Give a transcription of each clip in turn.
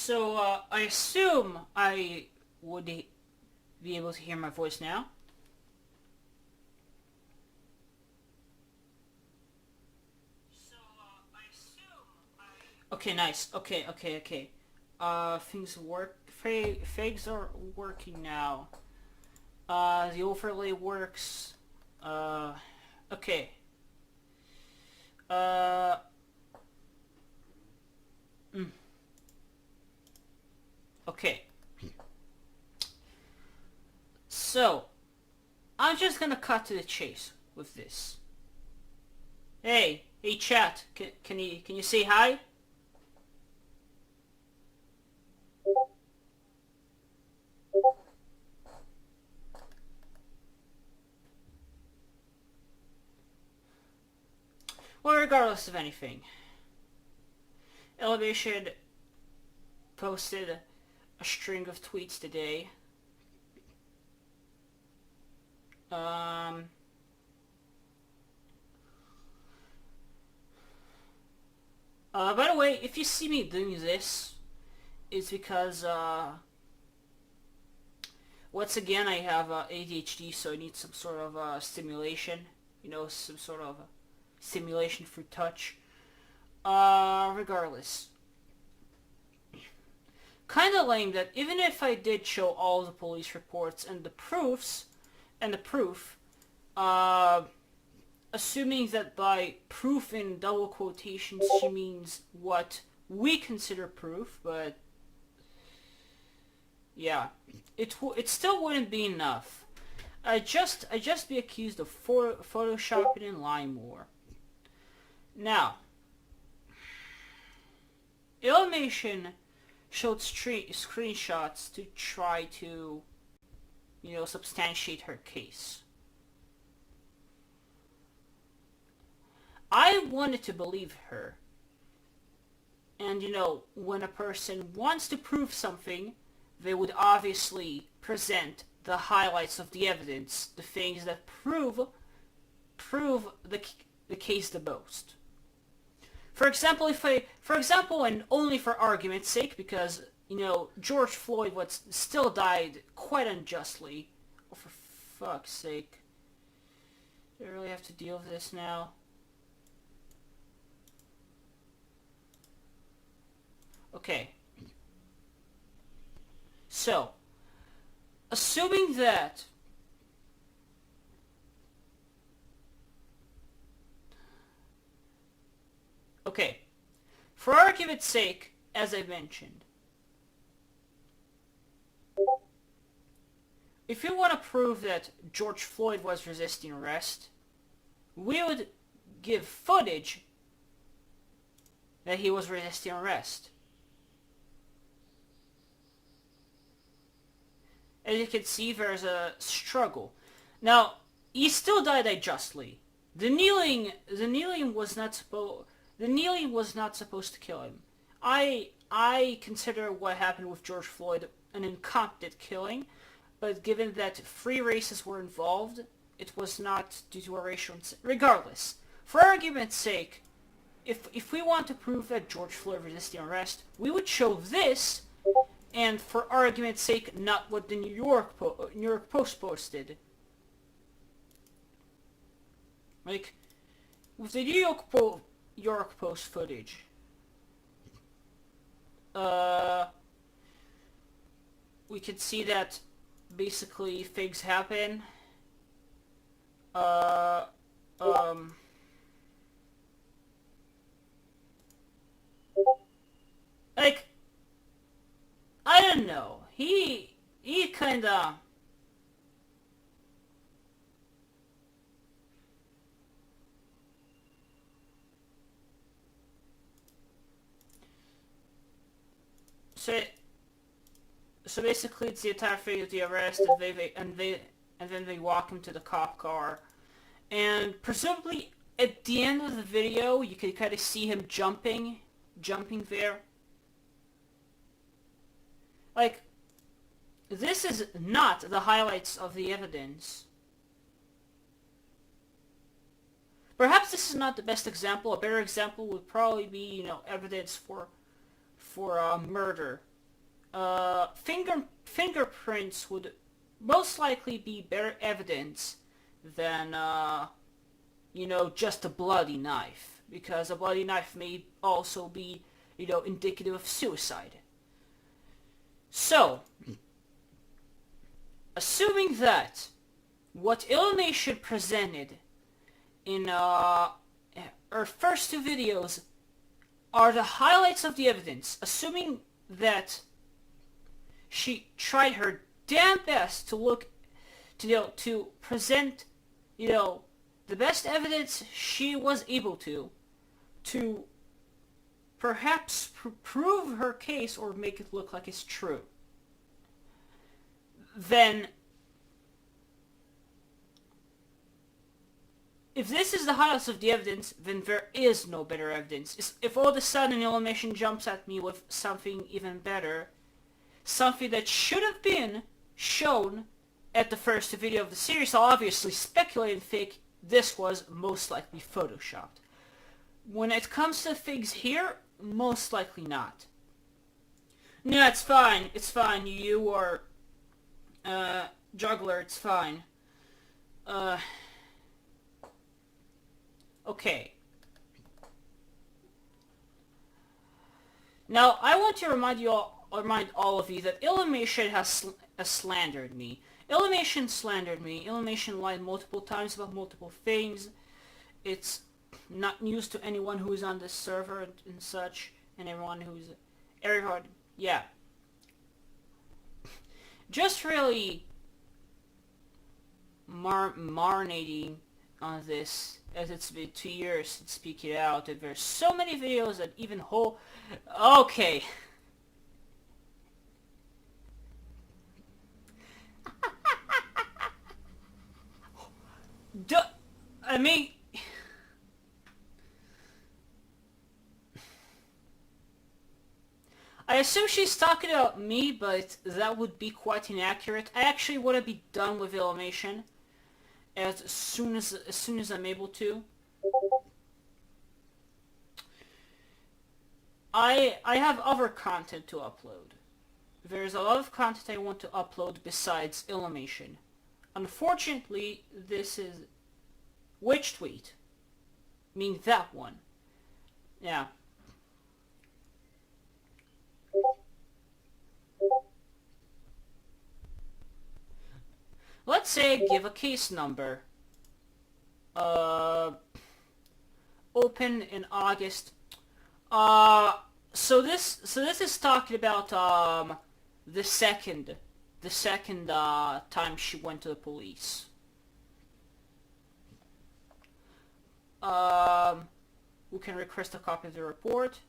So, I assume I would be able to hear my voice now. Okay, nice. Okay. Things work. Figs are working now. The overlay works. Okay. Uh, mm, okay. So, I'm just gonna cut to the chase with this. Hey, chat. Can you say hi? Well, regardless of anything, Elevation posted a string of tweets today. Um, by the way, if you see me doing this, it's because, once again, I have ADHD, so I need some sort of stimulation. You know, some sort of stimulation through touch. Regardless. Kinda lame that even if I did show all the police reports and the proofs, and the proof, assuming that by proof in double quotations she means what we consider proof, but yeah, it still wouldn't be enough. I'd just be accused of photoshopping and lying more. Now, Illymation showed screenshots to try to, substantiate her case. I wanted to believe her. And, when a person wants to prove something, they would obviously present the highlights of the evidence, the things that prove the case the most. For example, and only for argument's sake, because, George Floyd still died quite unjustly. Oh, for fuck's sake. Do I really have to deal with this now? Okay. So, assuming that okay, for argument's sake, as I mentioned, if you want to prove that George Floyd was resisting arrest, we would give footage that he was resisting arrest. As you can see, there's a struggle. Now, he still died unjustly. The kneeling was not supposed to kill him. I consider what happened with George Floyd an incompetent killing, but given that 3 races were involved, it was not due to a racial... Regardless, for argument's sake, if we want to prove that George Floyd resisted arrest, we would show this, and for argument's sake, not what the New York Post posted. Like, with the New York Post footage, we could see that basically things happen. Like, I don't know. He kinda... So basically it's the entire thing of the arrest, and then they walk him to the cop car. And presumably at the end of the video you can kind of see him jumping there. Like, this is not the highlights of the evidence. Perhaps this is not the best example. A better example would probably be, evidence for murder. fingerprints would most likely be better evidence than, just a bloody knife. Because a bloody knife may also be, indicative of suicide. So, assuming that what Illumination presented in her first two videos are the highlights of the evidence, assuming that she tried her damn best to present, the best evidence she was able to perhaps prove her case or make it look like it's true, then if this is the highlights of the evidence, then there is no better evidence. If all of a sudden Illumination jumps at me with something even better, something that should have been shown at the first video of the series, I'll obviously speculate and think this was most likely photoshopped. When it comes to things here, most likely not. No, it's fine. It's fine. You are juggler. It's fine. Okay. Now, I want to remind all of you that Illumination has slandered me. Illumination slandered me. Illumination lied multiple times about multiple things. It's not news to anyone who's on this server and such, and everyone, yeah. Just really marinating on this, as it's been 2 years since speaking it out, and there's so many videos that even okay. I mean, I assume she's talking about me, but that would be quite inaccurate. I actually want to be done with Illumination as soon as I'm able to. I have other content to upload. There's a lot of content I want to upload besides Illumination. Unfortunately, this is which tweet? I mean that one. Yeah. Let's say give a case number. Open in August. So this is talking about the second time she went to the police. Who can request a copy of the report?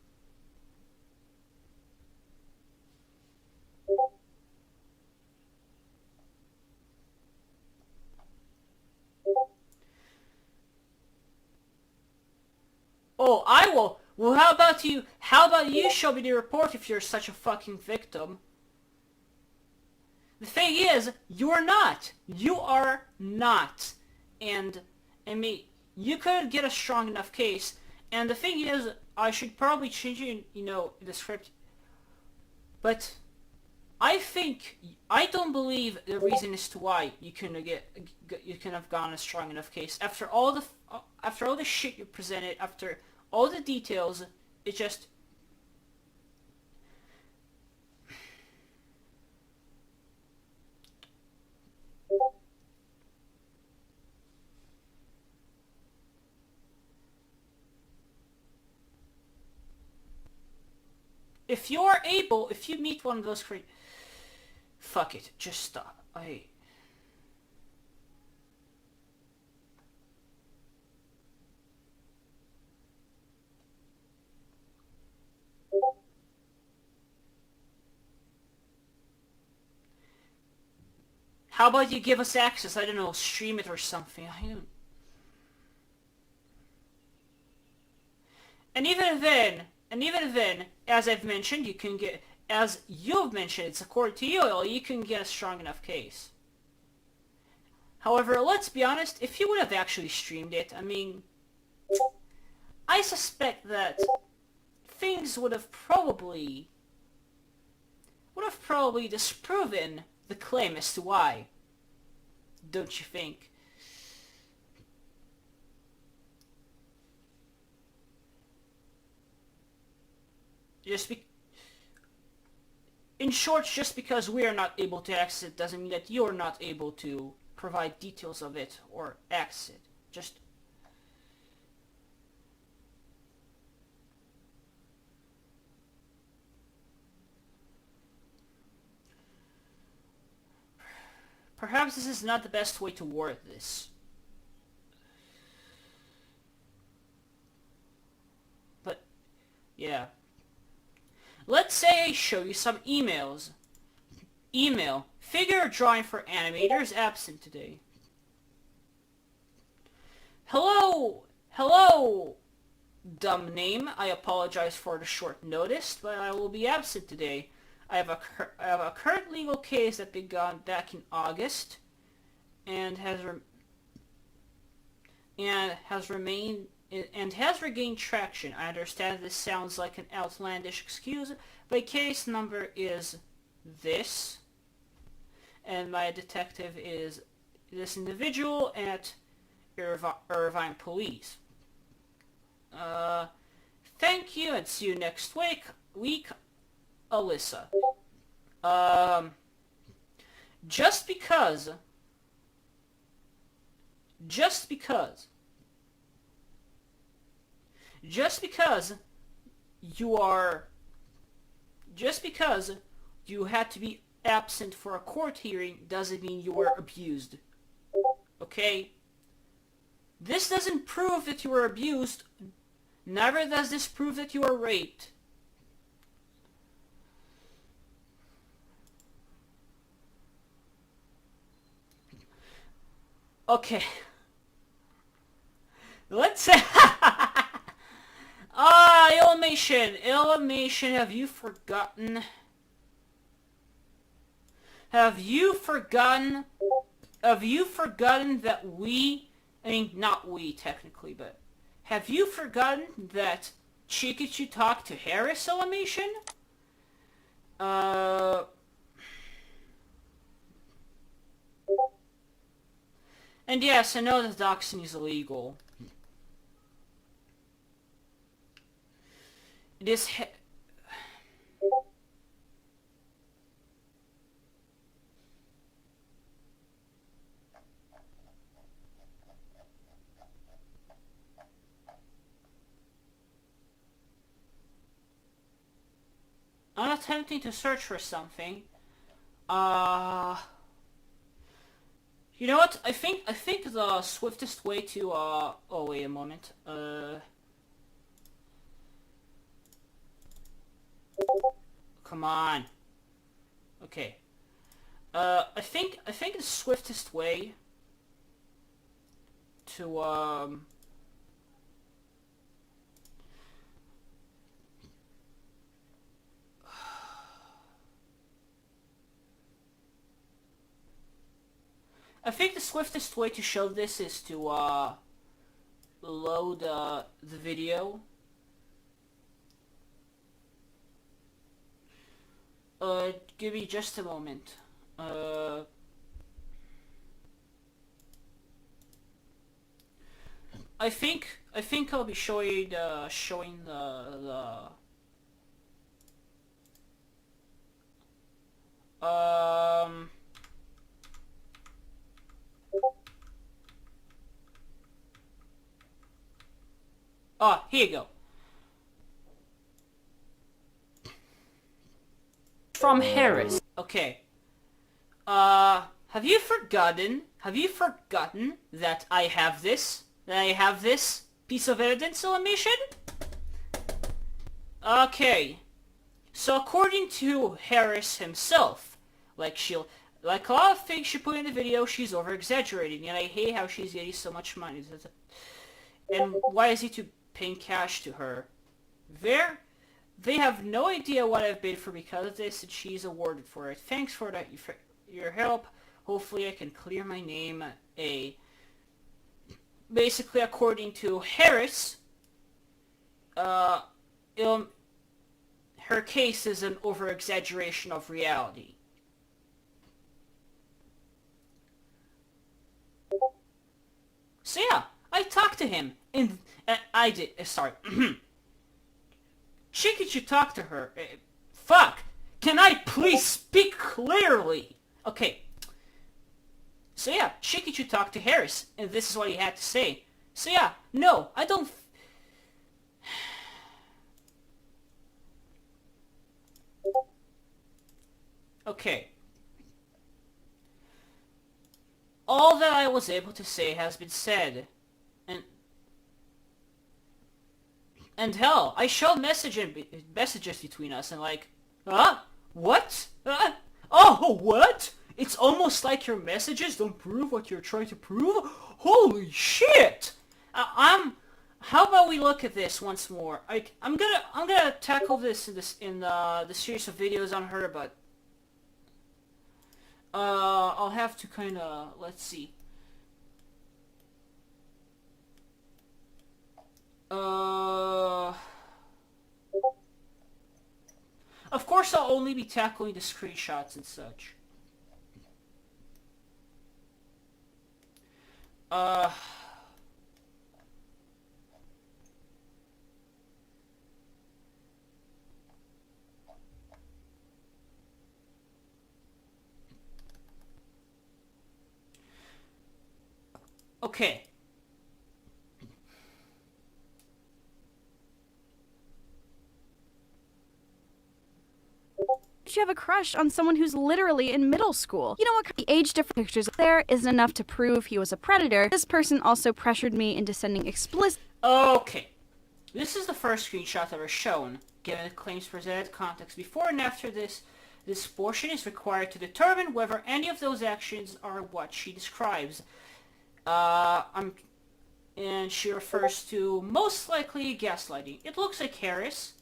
Oh, I will. Well, how about you show me the report if you're such a fucking victim? The thing is, you're not. You are not. And, I mean, you couldn't get a strong enough case. And the thing is, I should probably change it, the script. But I don't believe the reason as to why you couldn't have gotten a strong enough case. After all the shit you presented, after all the details, it just... If you meet one of those fuck it, just stop. How about you give us access? I don't know, stream it or something. I don't... And even then, as I've mentioned, you've mentioned, it's according to you can get a strong enough case. However, let's be honest, if you would have actually streamed it, I mean, I suspect that things would have probably would have probably disproven the claim as to why. Don't you think? In short, just because we are not able to access it doesn't mean that you're not able to provide details of it or access it. Just perhaps this is not the best way to word this. But, yeah. Let's say I show you some emails. Email. Figure drawing for animators absent today. Hello! Hello! Dumb name. I apologize for the short notice, but I will be absent today. I have a current legal case that began back in August and has regained traction. I understand this sounds like an outlandish excuse, but case number is this, and my detective is this individual at Irvine Police. Thank you, and see you next week, Alyssa. Just because you had to be absent for a court hearing doesn't mean you were abused. Okay? This doesn't prove that you were abused. Neither does this prove that you were raped. Okay. Let's say... Illymation, have you forgotten? Have you forgotten that we... I mean, not we, technically, but... Have you forgotten that Chikachu talked to Harris, Illymation? And yes, I know that doxing is illegal. It is... I'm attempting to search for something. You know what? I think the swiftest way to oh wait a moment. Come on. Okay. I think the swiftest way to I think the swiftest way to show this is to load the video. Give me just a moment. I think I'll be showing the here you go. From Harris. Okay. Have you forgotten that I have this? That I have this piece of evidence, Illymation? Okay. So according to Harris himself, like a lot of things she put in the video, she's over-exaggerating, and I hate how she's getting so much money. And why is he paying cash to her? They have no idea what I've bid for because of this, and she's awarded for it. Thanks for your help. Hopefully I can clear my name. Basically, according to Harris, her case is an over-exaggeration of reality. So yeah, I talked to him, and I did, sorry. Shiki should talk to her. Fuck! Can I please speak clearly? Okay. So yeah, Shiki should talk to Harris, and this is what he had to say. So yeah, no, I don't... Okay. All that I was able to say has been said. And hell, I showed messages between us and like, huh? What? Oh, what? It's almost like your messages don't prove what you're trying to prove? Holy shit! How about we look at this once more? I'm gonna tackle this in the series of videos on her, but I'll have to kind of, let's see. Of course I'll only be tackling the screenshots and such. Okay. You have a crush on someone who's literally in middle school. You know what? The age difference pictures there isn't enough to prove he was a predator. This person also pressured me into sending explicit... Okay. This is the first screenshot ever shown. Given the claims presented, context before and after this portion is required to determine whether any of those actions are what she describes. And she refers to most likely gaslighting. It looks like Harris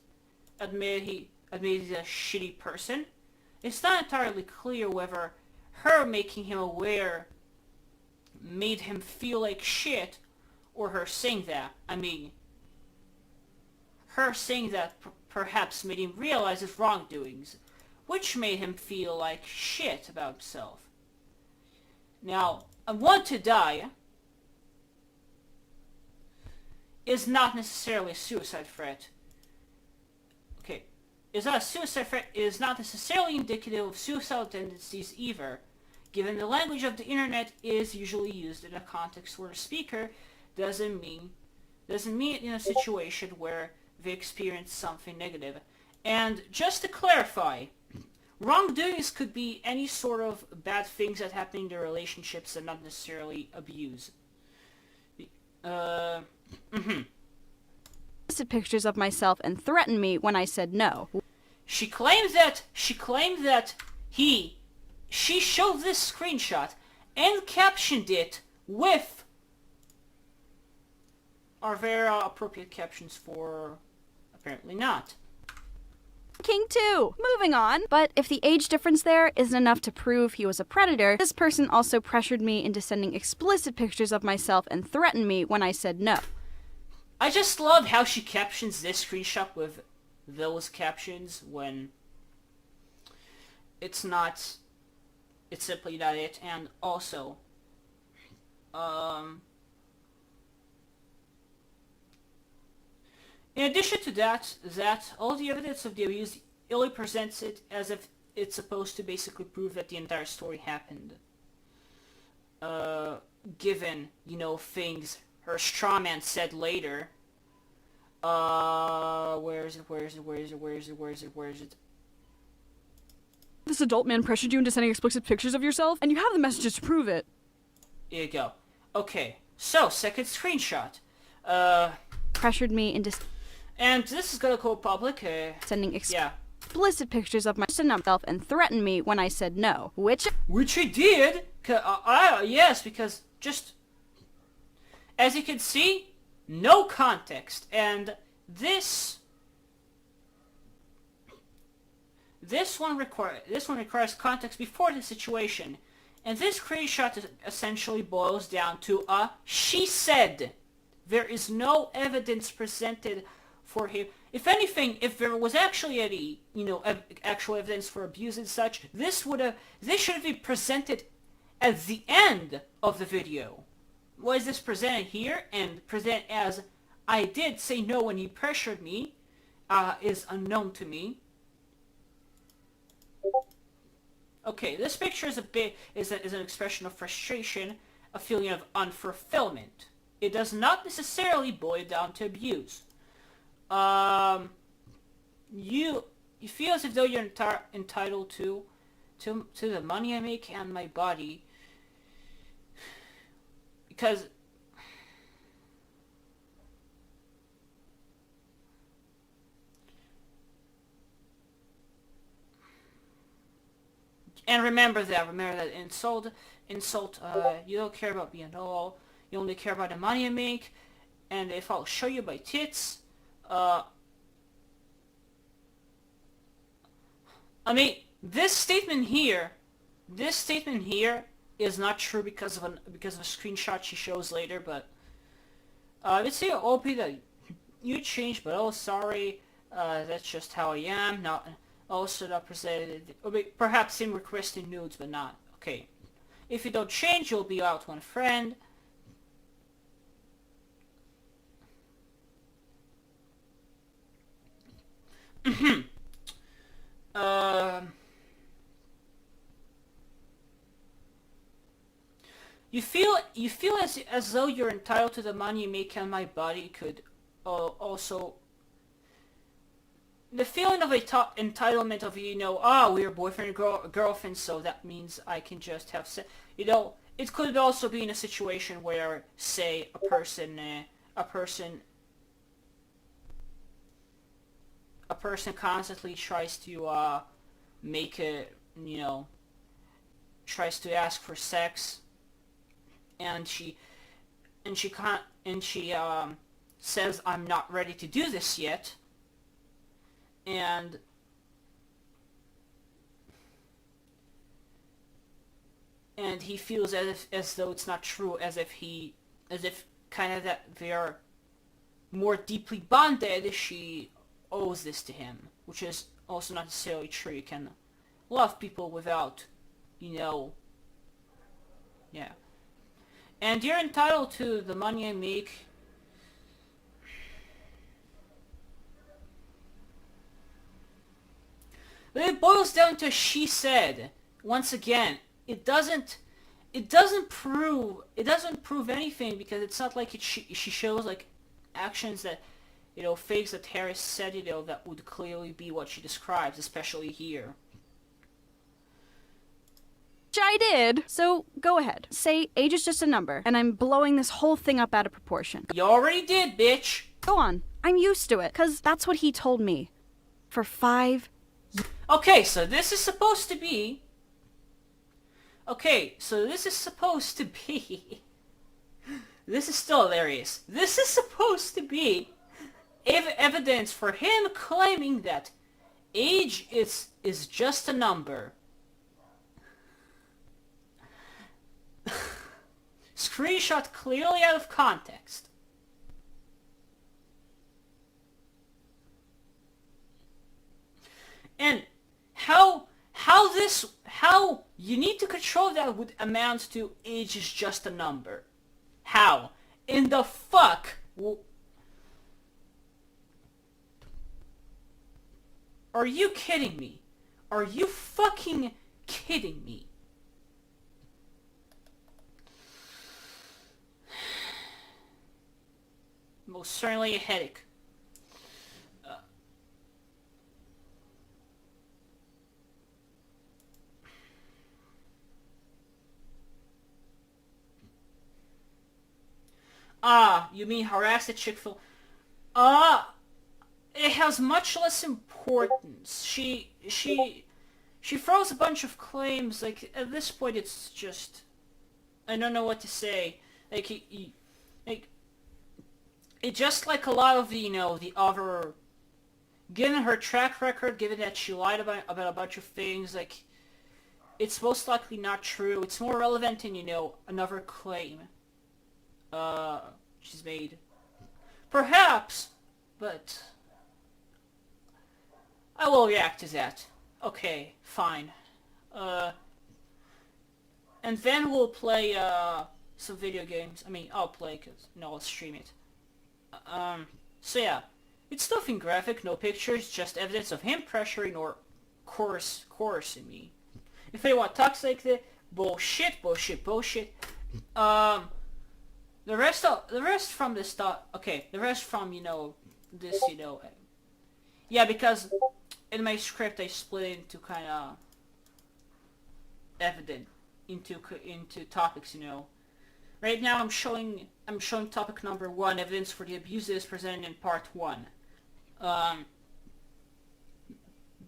admitted he's a shitty person. It's not entirely clear whether her making him aware made him feel like shit, or her saying that. I mean, her saying that perhaps made him realize his wrongdoings, which made him feel like shit about himself. Now, a want to die is not necessarily a suicide threat. Okay. Is not a suicide threat is not necessarily indicative of suicidal tendencies either, given the language of the internet is usually used in a context where the speaker doesn't mean it in a situation where they experience something negative. And just to clarify, wrongdoings could be any sort of bad things that happen in their relationships and not necessarily abuse. pictures of myself and threatened me when I said no. She claimed that she showed this screenshot and captioned it with... Are there appropriate captions for... Apparently not. King 2. Moving on. But if the age difference there isn't enough to prove he was a predator, this person also pressured me into sending explicit pictures of myself and threatened me when I said no. I just love how she captions this screenshot with those captions when it's not... It's simply not it. And also... in addition to that all the evidence of the abuse, Illy presents it as if it's supposed to basically prove that the entire story happened. Given, things her straw man said later. Where is it? This adult man pressured you into sending explicit pictures of yourself, and you have the messages to prove it. Here you go. Okay, so, second screenshot. Pressured me into... And this is gonna go public. Sending explicit pictures of myself and threatened me when I said no. Which he did. Yes, because just... As you can see, no context. And this one requires context before the situation. And this screenshot essentially boils down to she said. There is no evidence presented for him. If anything, if there was actually any, actual evidence for abuse and such, this should have been presented at the end of the video. Was this presented here and presented as I did say no when he pressured me is unknown to me. Okay, this picture is an expression of frustration, a feeling of unfulfillment. It does not necessarily boil down to abuse. You feel as if though you're entitled to the money I make and my body, because and remember that insult, you don't care about me at all. You only care about the money I make, and if I'll show you my tits, I mean, this statement here is not true because of a screenshot she shows later, but let's say OP that you changed, but oh sorry, that's just how I am. Not also not presented. Perhaps him requesting nudes, but not okay. If you don't change, you'll be out one friend. You feel as though you're entitled to the money you make, and my body could also the feeling of entitlement of we're boyfriend and girlfriend, so that means I can just have sex. It could also be in a situation where, say, a person constantly tries to tries to ask for sex, and she says, I'm not ready to do this yet, and he feels as though it's not true, as if kind of that they're more deeply bonded. She owes this to him, which is also not necessarily true. You can love people without, yeah. And you're entitled to the money I make. But it boils down to she said. Once again, it doesn't prove anything, because it's not like she shows like actions that fakes that Harris said that would clearly be what she describes, especially here. I did. So go ahead. Say age is just a number, and I'm blowing this whole thing up out of proportion. You already did, bitch. Go on. I'm used to it, because that's what he told me. For 5 years. Okay, so this is supposed to be... This is still hilarious. This is supposed to be evidence for him claiming that age is just a number. Screenshot clearly out of context. And how you need to control that would amount to age is just a number. How? In the fuck? Are you kidding me? Are you fucking kidding me? Most certainly a headache. You mean harass the Chick-fil? It has much less importance. She throws a bunch of claims. Like, at this point, it's just... I don't know what to say. Like, it just like a lot of the, the other... Given her track record, given that she lied about a bunch of things, like, it's most likely not true. It's more relevant in, another claim she's made. Perhaps, but I will react to that. Okay, fine. And then we'll play some video games. I mean, I'll play, cause no, I'll stream it. So yeah, it's nothing graphic, no pictures, just evidence of him pressuring or coercing me. If anyone talks like that, bullshit. The rest from this stuff. Okay, the rest from this yeah, because in my script I split it into kind of evident into topics. Right now I'm showing topic number 1, evidence for the abuses presented in part 1.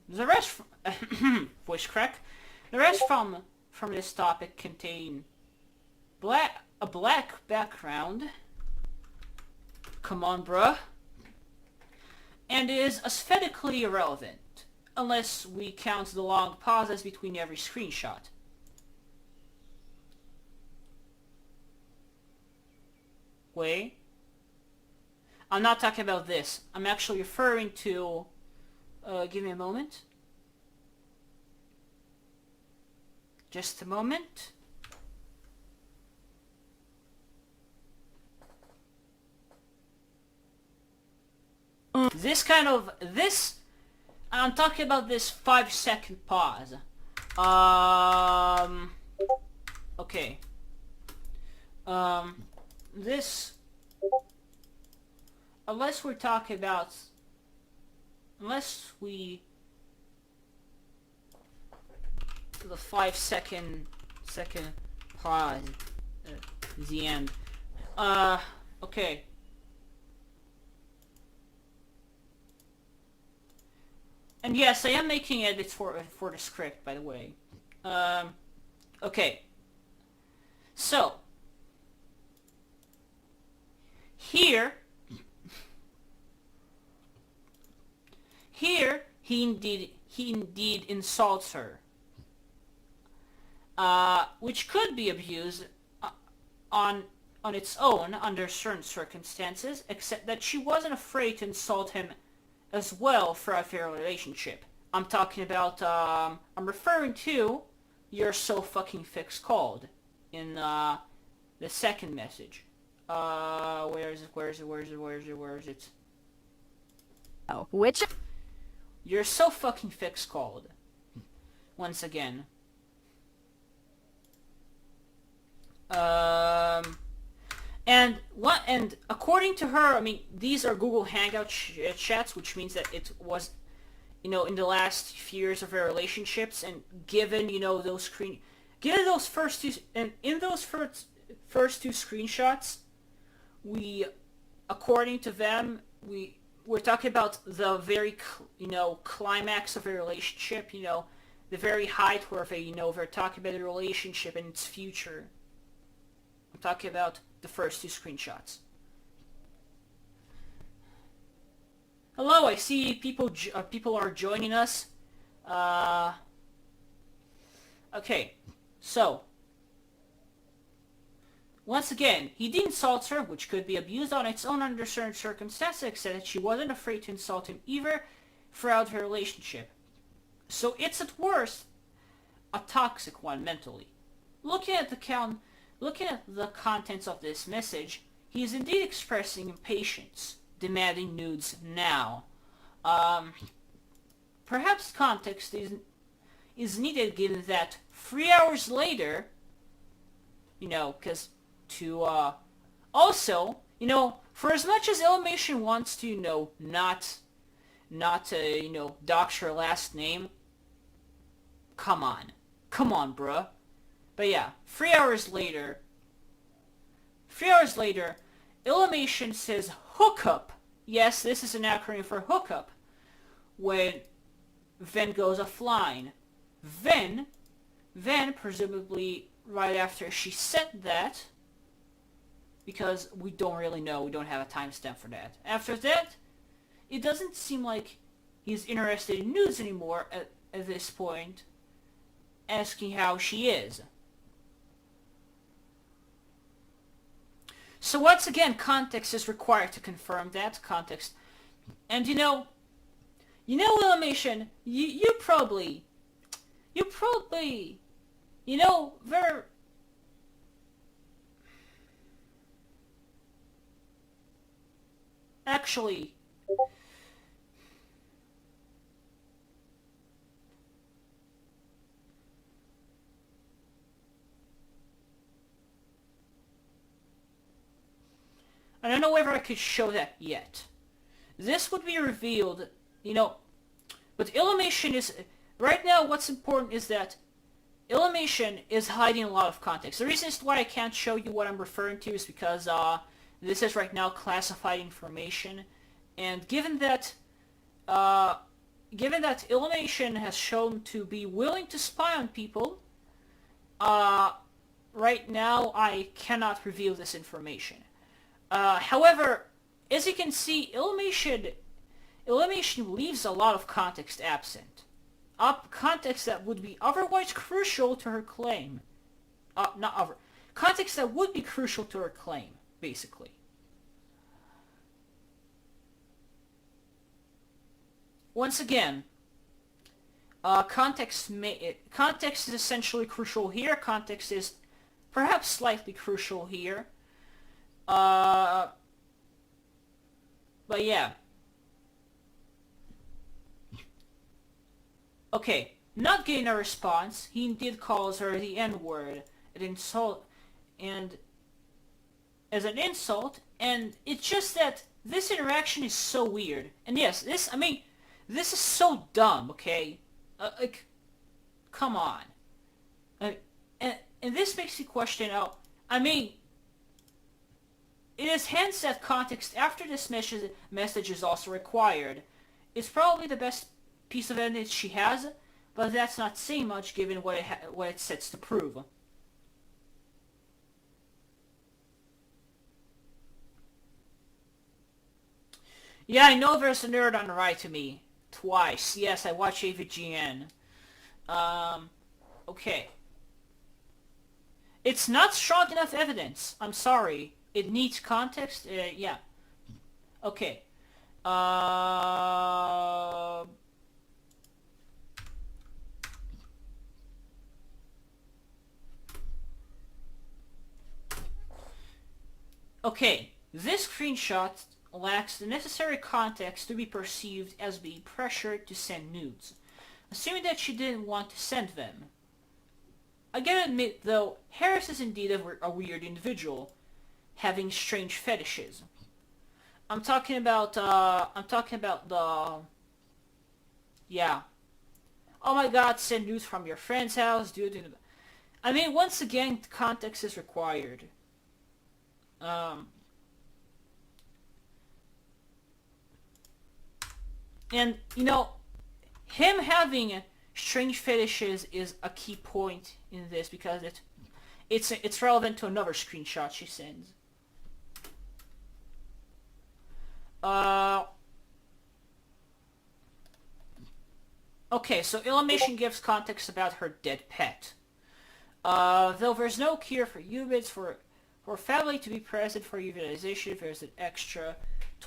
The rest voice crack. The rest from this topic contain a black background. Come on, bruh. And is aesthetically irrelevant, unless we count the long pauses between every screenshot. Wait. I'm not talking about this. I'm actually referring to... give me a moment. Just a moment. I'm talking about this 5-second pause. Okay. This, unless we the 5-second pause, the end. Okay. And yes, I am making edits for the script, by the way. Okay. So here he indeed insults her, which could be abused on its own under certain circumstances, except that she wasn't afraid to insult him as well throughout their relationship. I'm talking about, I'm referring to "You're so fucking thick called" in the second message. Where is it? Oh, which? You're so fucking thick called. Once again. And according to her, I mean, these are Google Hangout chats, which means that it was, in the last few years of their relationships, and given, those first two, and in those first two screenshots, according to them, we're talking about the very, climax of their relationship, the very height where they're talking about the relationship and its future. I'm talking about the first two screenshots. Hello, I see people are joining us. Okay, so once again, he did insult her, which could be abused on its own under certain circumstances, except that she wasn't afraid to insult him either throughout her relationship. So it's at worst a toxic one mentally. Looking at the contents of this message, he is indeed expressing impatience, demanding nudes now. Perhaps context is needed, given that 3 hours later, because also, for as much as Illymation wants to, not dox her last name, come on, bruh. But yeah, 3 hours later, Illymation says hookup. Yes, this is an acronym for hookup. When Ven goes offline. Then, presumably right after she said that, because we don't really know, we don't have a timestamp for that. After that, it doesn't seem like he's interested in news anymore at this point, asking how she is. So once again, context is required to confirm that context. And You know, Illumination, you probably, you know, they're... Actually... I don't know whether I could show that yet. This would be revealed, you know, but Illumination is... Right now, what's important is that Illumination is hiding a lot of context. The reason why I can't show you what I'm referring to is because this is right now classified information, and given that Illumination has shown to be willing to spy on people, right now I cannot reveal this information. However, as you can see, Illumination leaves a lot of context absent. Context that would be otherwise crucial to her claim. Context that would be crucial to her claim, basically. Once again, context is essentially crucial here. Context is perhaps slightly crucial here. But yeah. Okay, not getting a response. He indeed calls her the N-word, and as an insult, and it's just that this interaction is so weird. And yes, this is so dumb, okay? Like, come on. And this makes me question, it is hence that context after this message is also required. It's probably the best piece of evidence she has, but that's not saying much given what it sets to prove. Yeah, I know there's a nerd on the right to me. Twice. Yes, I watch AVGN. Okay. It's not strong enough evidence. I'm sorry. It needs context. Yeah. Okay. Okay. This screenshot lacks the necessary context to be perceived as being pressured to send nudes, assuming that she didn't want to send them. I gotta admit, though, Harris is indeed a weird individual, having strange fetishes. I'm talking about the... Yeah. Oh my god, send nudes from your friend's house, dude. Once again, context is required. And, him having strange fetishes is a key point in this because it's relevant to another screenshot she sends. Okay, so Illumination gives context about her dead pet. Though there's no cure for humans, for family to be present for euthanization, there's an extra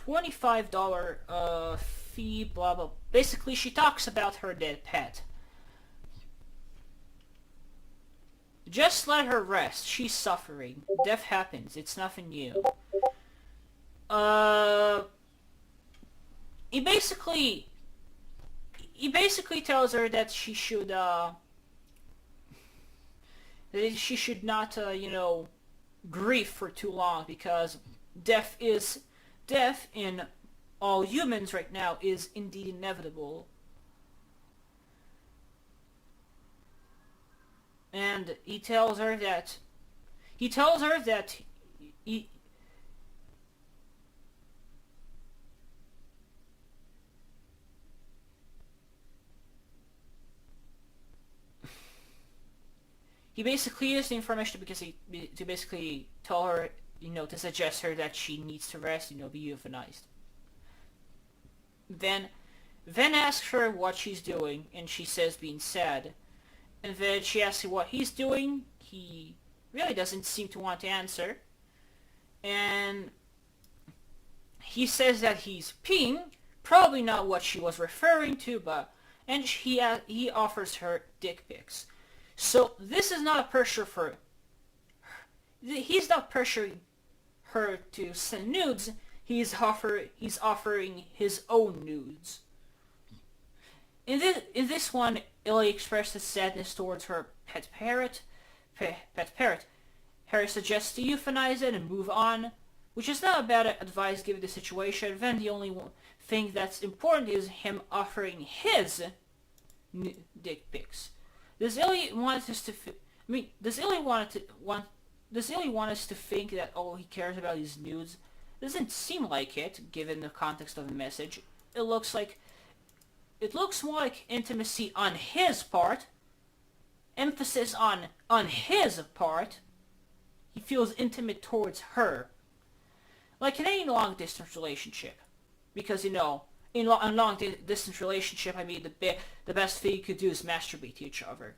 $25 fee, blah blah. Basically, she talks about her dead pet. Just let her rest. She's suffering. Death happens. It's nothing new. He basically tells her that she should not grieve for too long because death in all humans right now is indeed inevitable. And he tells her that he basically used the information to basically tell her, to suggest her that she needs to rest, be euthanized. Then asks her what she's doing, and she says being sad. And then she asks him what he's doing. He really doesn't seem to want to answer. And he says that he's peeing, probably not what she was referring to, but and he offers her dick pics. So this is not a pressure for. He's not pressuring her to send nudes. He's offering his own nudes. In this one, Illy expresses sadness towards her pet parrot. Harry suggests to euthanize it and move on, which is not a bad advice given the situation. Then the only thing that's important is him offering his dick pics. Does Illy want us to? Does Illy want us to think that all he cares about is nudes? Doesn't seem like it, given the context of the message. It looks more like intimacy on his part. Emphasis on his part. He feels intimate towards her. Like in any long-distance relationship. Because, in a long-distance relationship, the best thing you could do is masturbate to each other.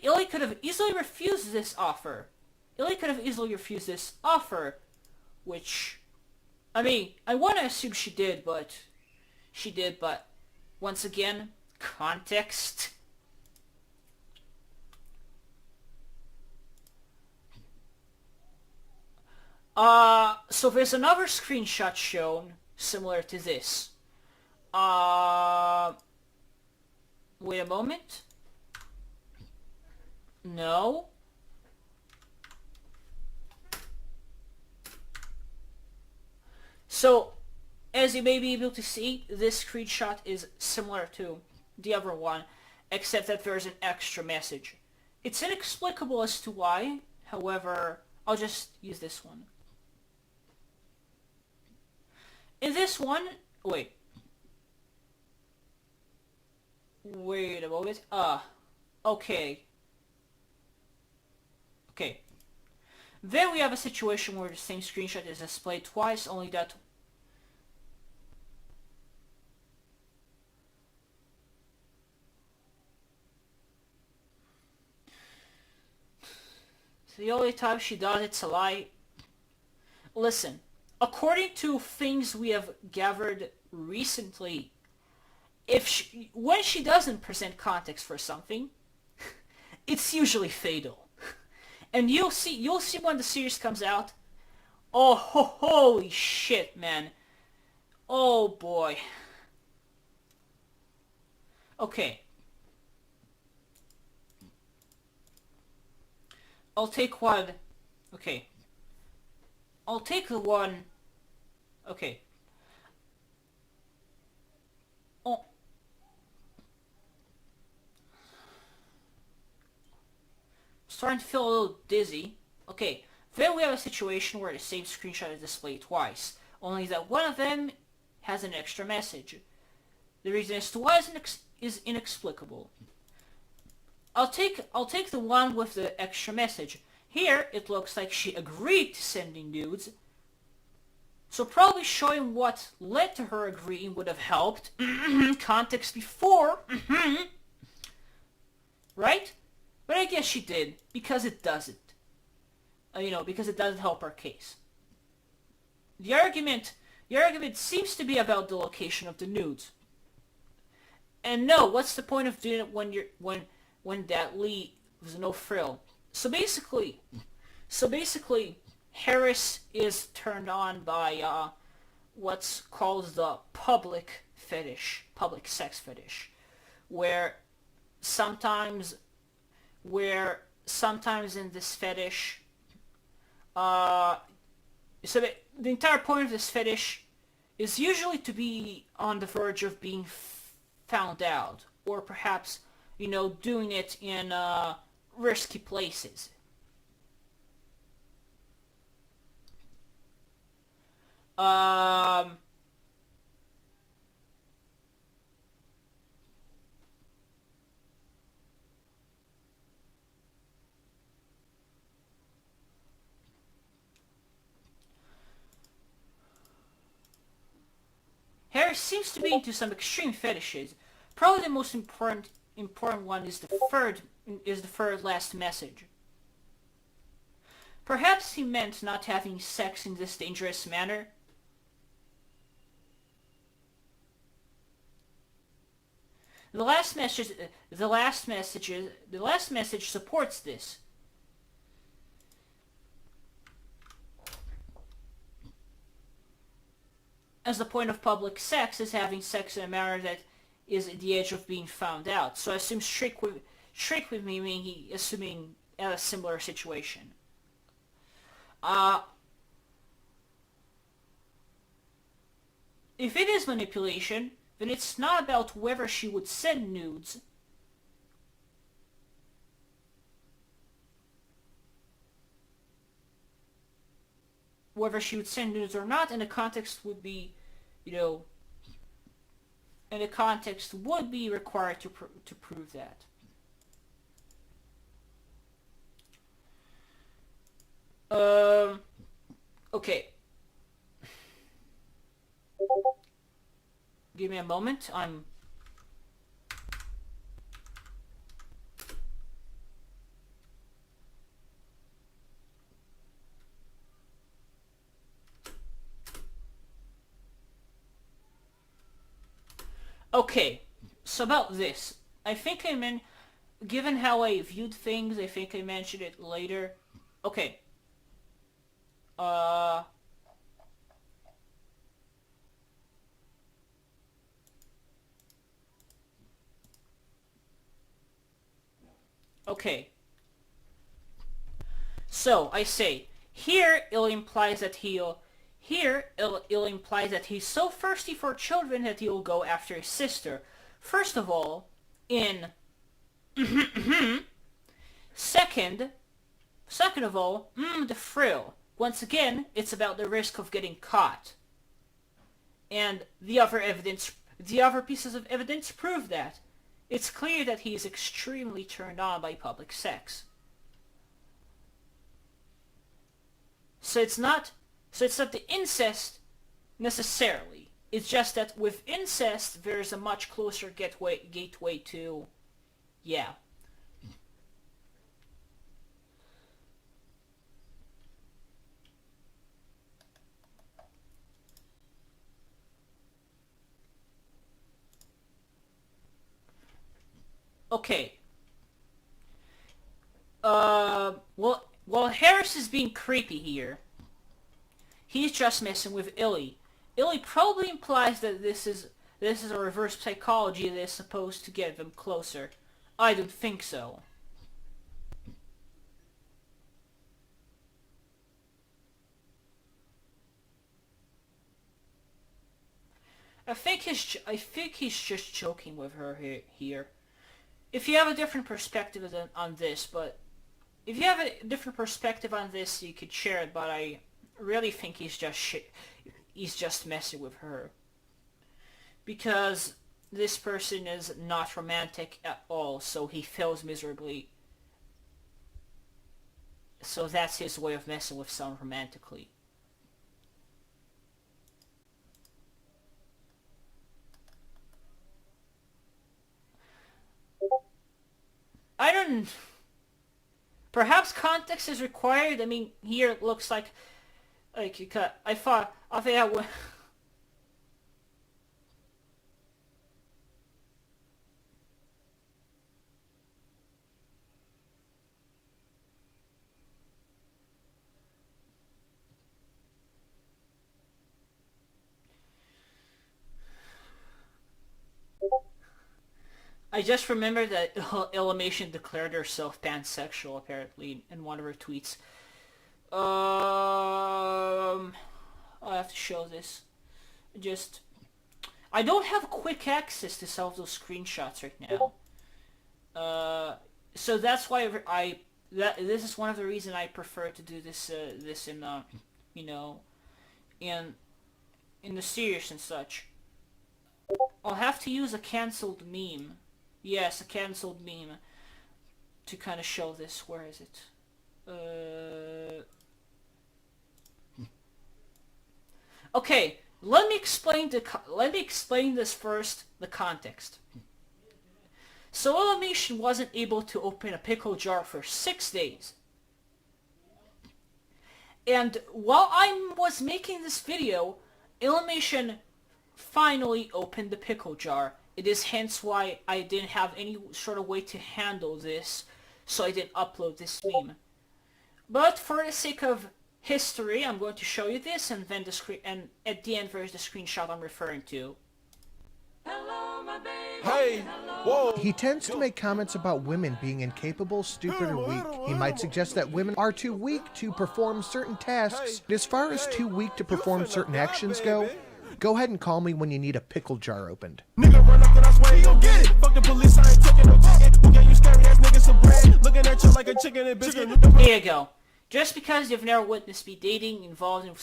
Illy could have easily refused this offer. Which, I want to assume she did, but once again, context. So there's another screenshot shown similar to this. Wait a moment. No. So, as you may be able to see, this screenshot is similar to the other one, except that there's an extra message. It's inexplicable as to why, however, I'll just use this one. In this one, wait a moment, okay. Then we have a situation where the same screenshot is displayed twice, only that the only time she does it's a lie. Listen, according to things we have gathered recently, when she doesn't present context for something, it's usually fatal. And you'll see when the series comes out. Oh, holy shit, man. Oh boy. Okay. I'll take one. Okay. I'll take the one. Okay. Oh. Starting to feel a little dizzy. Okay. Then we have a situation where the same screenshot is displayed twice. Only that one of them has an extra message. The reason as to why is inexplicable. I'll take the one with the extra message. Here, it looks like she agreed to sending nudes. So probably showing what led to her agreeing would have helped. Context before. Right? But I guess she did, because it doesn't. Because it doesn't help our case. The argument seems to be about the location of the nudes. And no, what's the point of doing it when that leaves no frill? So basically, Harris is turned on by what's called the public sex fetish, where sometimes in this fetish, so the entire point of this fetish is usually to be on the verge of being found out, or perhaps, doing it in risky places. Harry seems to be into some extreme fetishes. Probably the most important one is the third last message. Perhaps he meant not having sex in this dangerous manner. The last message, the last message supports this. As the point of public sex is having sex in a manner that is at the edge of being found out. So I assume strict with me, meaning assuming a similar situation. If it is manipulation, then it's not about whether she would send nudes. Whether she would send nudes or not, and the context would be, and the context would be required to prove that. Okay. Give me a moment. Okay, so about this. I think given how I viewed things, I think I mentioned it later. Okay. Okay. So, I say, here Illy implies that Illy implies that he's so thirsty for children that he'll go after his sister. First of all, Second of all, the thrill. Once again, it's about the risk of getting caught. And the other pieces of evidence prove that. It's clear that he is extremely turned on by public sex. So it's not the incest necessarily. It's just that with incest, there's a much closer gateway to, yeah. Okay. Well, Harris is being creepy here. He's just messing with Illy. Illy probably implies that this is a reverse psychology that is supposed to get them closer. I don't think so. I think he's just joking with her here. If you have a different perspective on this, if you have a different perspective on this, you could share it. But I really think he's just messing with her, because this person is not romantic at all. So he fails miserably. So that's his way of messing with someone romantically. I don't... Perhaps context is required. I mean, here it looks like you cut. I think I just remembered that Illymation declared herself pansexual, apparently, in one of her tweets. I have to show this. I don't have quick access to some of those screenshots right now. So that's why this is one of the reasons I prefer to do this in in the series and such. I'll have to use a cancelled meme. Yes, a cancelled meme to kind of show this. Where is it? Okay, let me explain this first. The context. So Illymation wasn't able to open a pickle jar for 6 days. And while I was making this video, Illymation finally opened the pickle jar. It is hence why I didn't have any sort of way to handle this, so I didn't upload this meme. But for the sake of history, I'm going to show you this, and then and at the end there's the screenshot I'm referring to. Hey, whoa. He tends to make comments about women being incapable, stupid, or weak. He might suggest that women are too weak to perform certain tasks. As far as too weak to perform certain actions go ahead and call me when you need a pickle jar opened. Nigga run up and I swear you'll get it. Fuck the police, I ain't taking no ticket. Who gave you scary ass niggas some bread? Looking at you like a chicken and biscuit. Here you go. Just because you've never witnessed me dating, involved in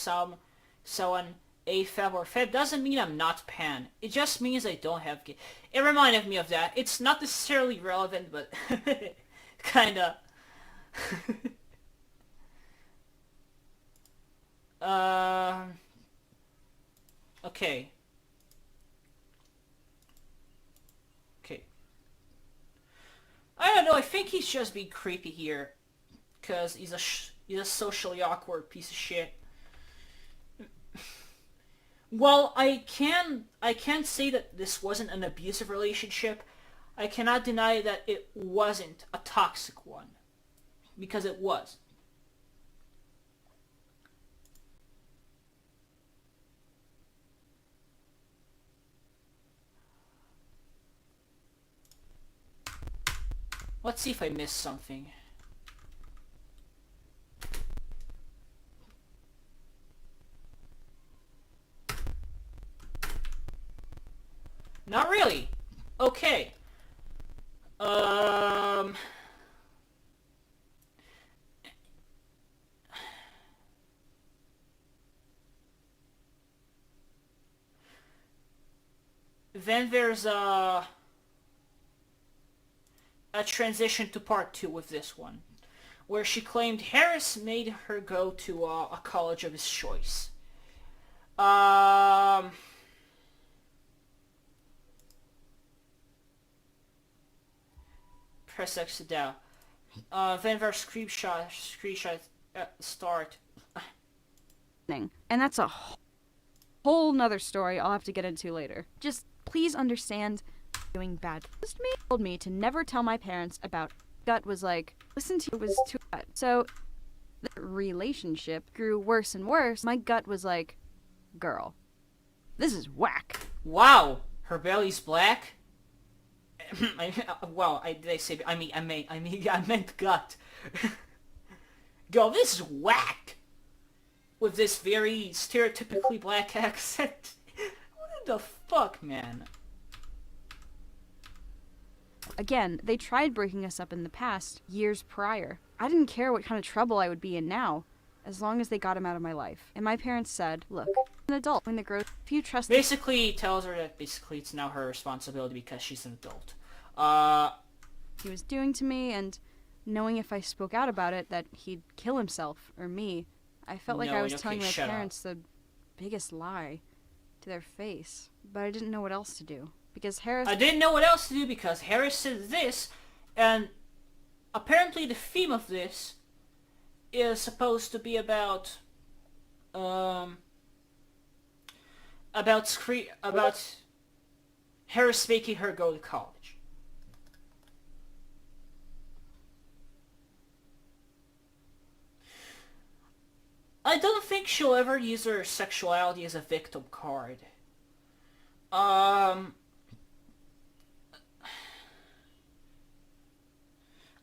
someone AFAB or FAB doesn't mean I'm not pan. It just means I don't have kids. It reminded me of that. It's not necessarily relevant, but kinda. Okay. Okay. I don't know, I think he's just being creepy here. Because he's a socially awkward piece of shit. Well, I can't say that this wasn't an abusive relationship. I cannot deny that it wasn't a toxic one. Because it was. Let's see if I missed something. Not really. Okay. Then there's a transition to part 2 with this one, where she claimed Harris made her go to a college of his choice. Press X to down. Then there's screenshot start. And that's a whole nother story I'll have to get into later. Just please understand, doing bad. Just me told me to never tell my parents about. Gut was like, listen to it was too bad. So the relationship grew worse and worse. My gut was like, girl, this is whack. Wow, her belly's black. I meant gut. Girl, this is whack. With this very stereotypically black accent. What the fuck, man? Again, they tried breaking us up in the past, years prior. I didn't care what kind of trouble I would be in now, as long as they got him out of my life. And my parents said, look, an adult, when the growth, if you trust... Basically, tells her that basically it's now her responsibility because she's an adult. He was doing to me, and knowing if I spoke out about it that he'd kill himself, or me, I felt like I was telling my parents the biggest lie to their face. But I didn't know what else to do. Because Harris... I didn't know what else to do because Harris said this, and apparently the theme of this is supposed to be about Harris making her go to college. I don't think she'll ever use her sexuality as a victim card.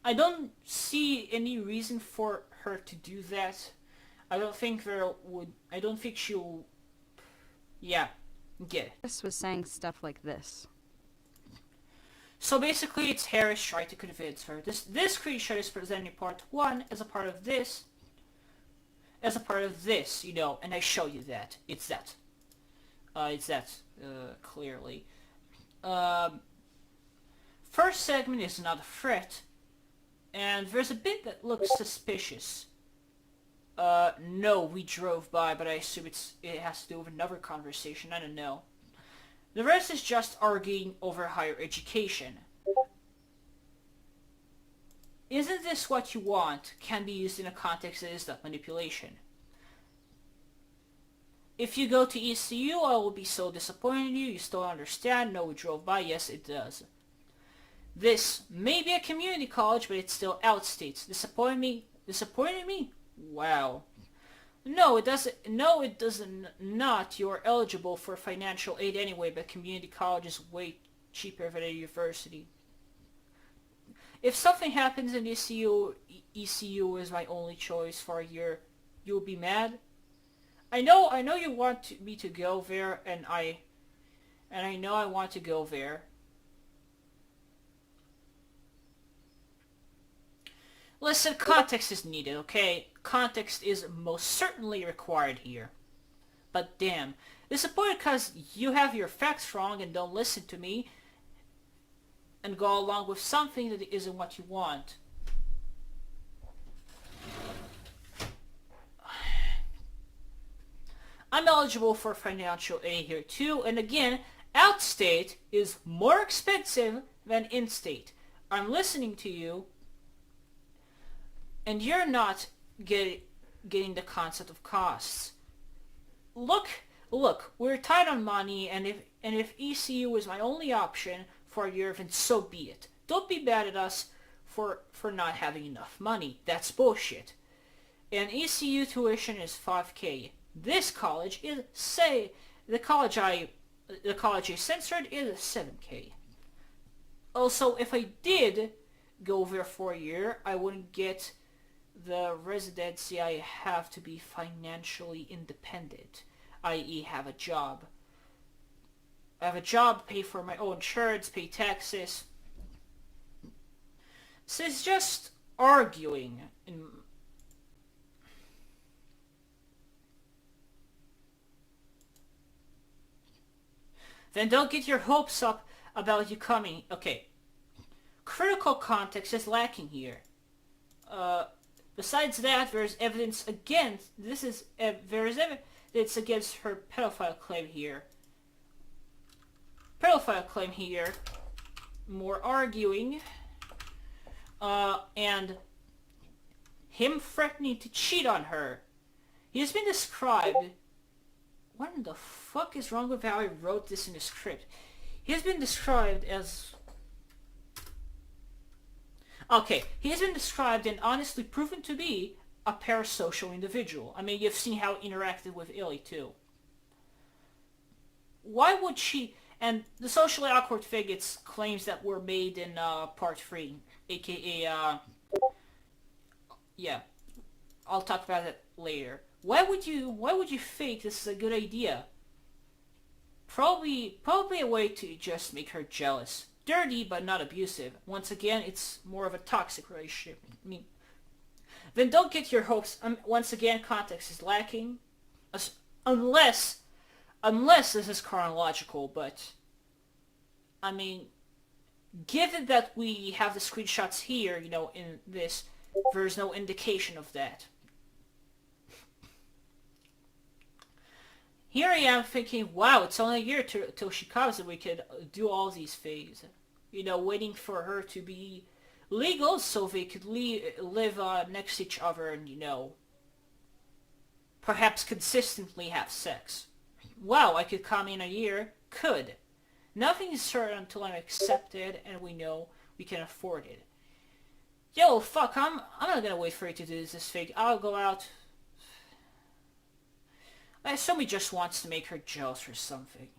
I don't see any reason for her to do that. I don't think she'll... Yeah, get it. Harris was saying stuff like this. So basically it's Harris trying to convince her. This screenshot is presenting part 1 as a part of this. As a part of this, you know, and I show you that. It's that. Clearly. First segment is not a threat. And there's a bit that looks suspicious. No, we drove by, but I assume it has to do with another conversation. I don't know. The rest is just arguing over higher education. Isn't this what you want? Can be used in a context that is not manipulation. If you go to ECU, I will be so disappointed in you. You still understand? No, we drove by. Yes, it does. This may be a community college, but it's still outstates. Disappointed me? Disappointed me? Wow. No, it doesn't. No, it doesn't. Not. You are eligible for financial aid anyway, but community college is way cheaper than a university. If something happens in ECU, ECU is my only choice for a year. You'll be mad. I know you want me to go there, and I know I want to go there. Listen, context is needed, okay? Context is most certainly required here. But damn, disappointed because you have your facts wrong and don't listen to me and go along with something that isn't what you want. I'm eligible for financial aid here too, and again, outstate is more expensive than in-state. I'm listening to you, and you're not getting the concept of costs. Look, we're tight on money, and if ECU is my only option for a year, then so be it. Don't be mad at us for not having enough money. That's bullshit. And ECU tuition is $5,000. This college is the college I censored is $7,000. Also, if I did go there for a year, I wouldn't get the residency. I have to be financially independent, i.e. have a job. I have a job, pay for my own insurance, pay taxes. So it's just arguing. Then don't get your hopes up about you coming. Okay. Critical context is lacking here. Besides that, there's evidence against... there is evidence against her pedophile claim here. More arguing. And him threatening to cheat on her. He has been described... What in the fuck is wrong with how I wrote this in the script? He has been described as... Okay, he has been described and honestly proven to be a parasocial individual. I mean, you've seen how he interacted with Illy, too. Why would she... And the socially awkward thing, it's claims that were made in part 3, aka, yeah, I'll talk about it later. Why would you think this is a good idea? Probably a way to just make her jealous. Dirty, but not abusive. Once again, it's more of a toxic relationship. I mean, then don't get your hopes. Once again, context is lacking. Unless this is chronological, but... I mean, given that we have the screenshots here, you know, in this, there's no indication of that. Here I am thinking, wow, it's only a year till she comes and we could do all these things. You know, waiting for her to be legal so they could live next to each other and, you know, perhaps consistently have sex. Wow, I could come in a year. Could. Nothing is certain until I'm accepted and we know we can afford it. Yo, fuck, I'm not gonna wait for you to do this thing. I'll go out... I assume he just wants to make her jealous or something.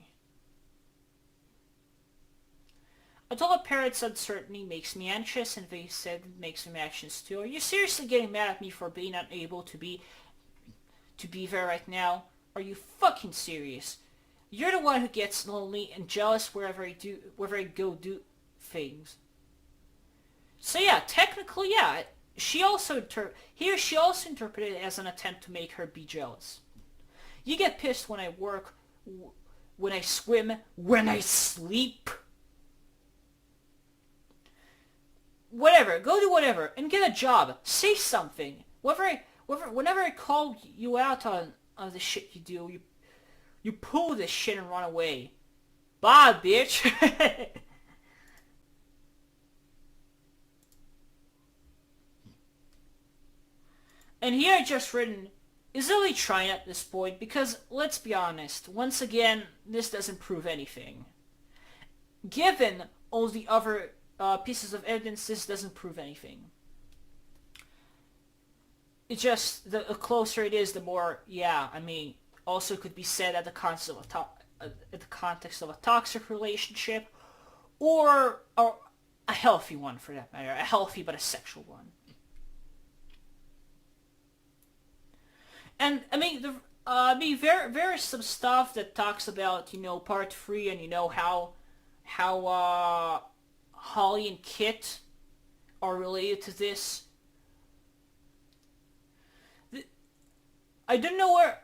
I told her parents' uncertainty makes me anxious, and they said it makes them anxious too. Are you seriously getting mad at me for being unable to be there right now? Are you fucking serious? You're the one who gets lonely and jealous wherever I go do things. So yeah, technically, yeah. She also interpreted it as an attempt to make her be jealous. You get pissed when I work, when I swim, when I sleep. Whatever, go do whatever, and get a job. Say something. Whenever I call you out on the shit you do, you pull this shit and run away. Bye, bitch. And here I just written, is Illy trying at this point? Because, let's be honest, once again, this doesn't prove anything. Given all the other pieces of evidence, this doesn't prove anything. It just, the closer it is, the more, yeah, I mean, also could be said at the context of a toxic relationship, or a healthy one for that matter, a healthy but a sexual one. And I mean, there is some stuff that talks about, part 3, and how Holly and Kit are related to this. I don't know where...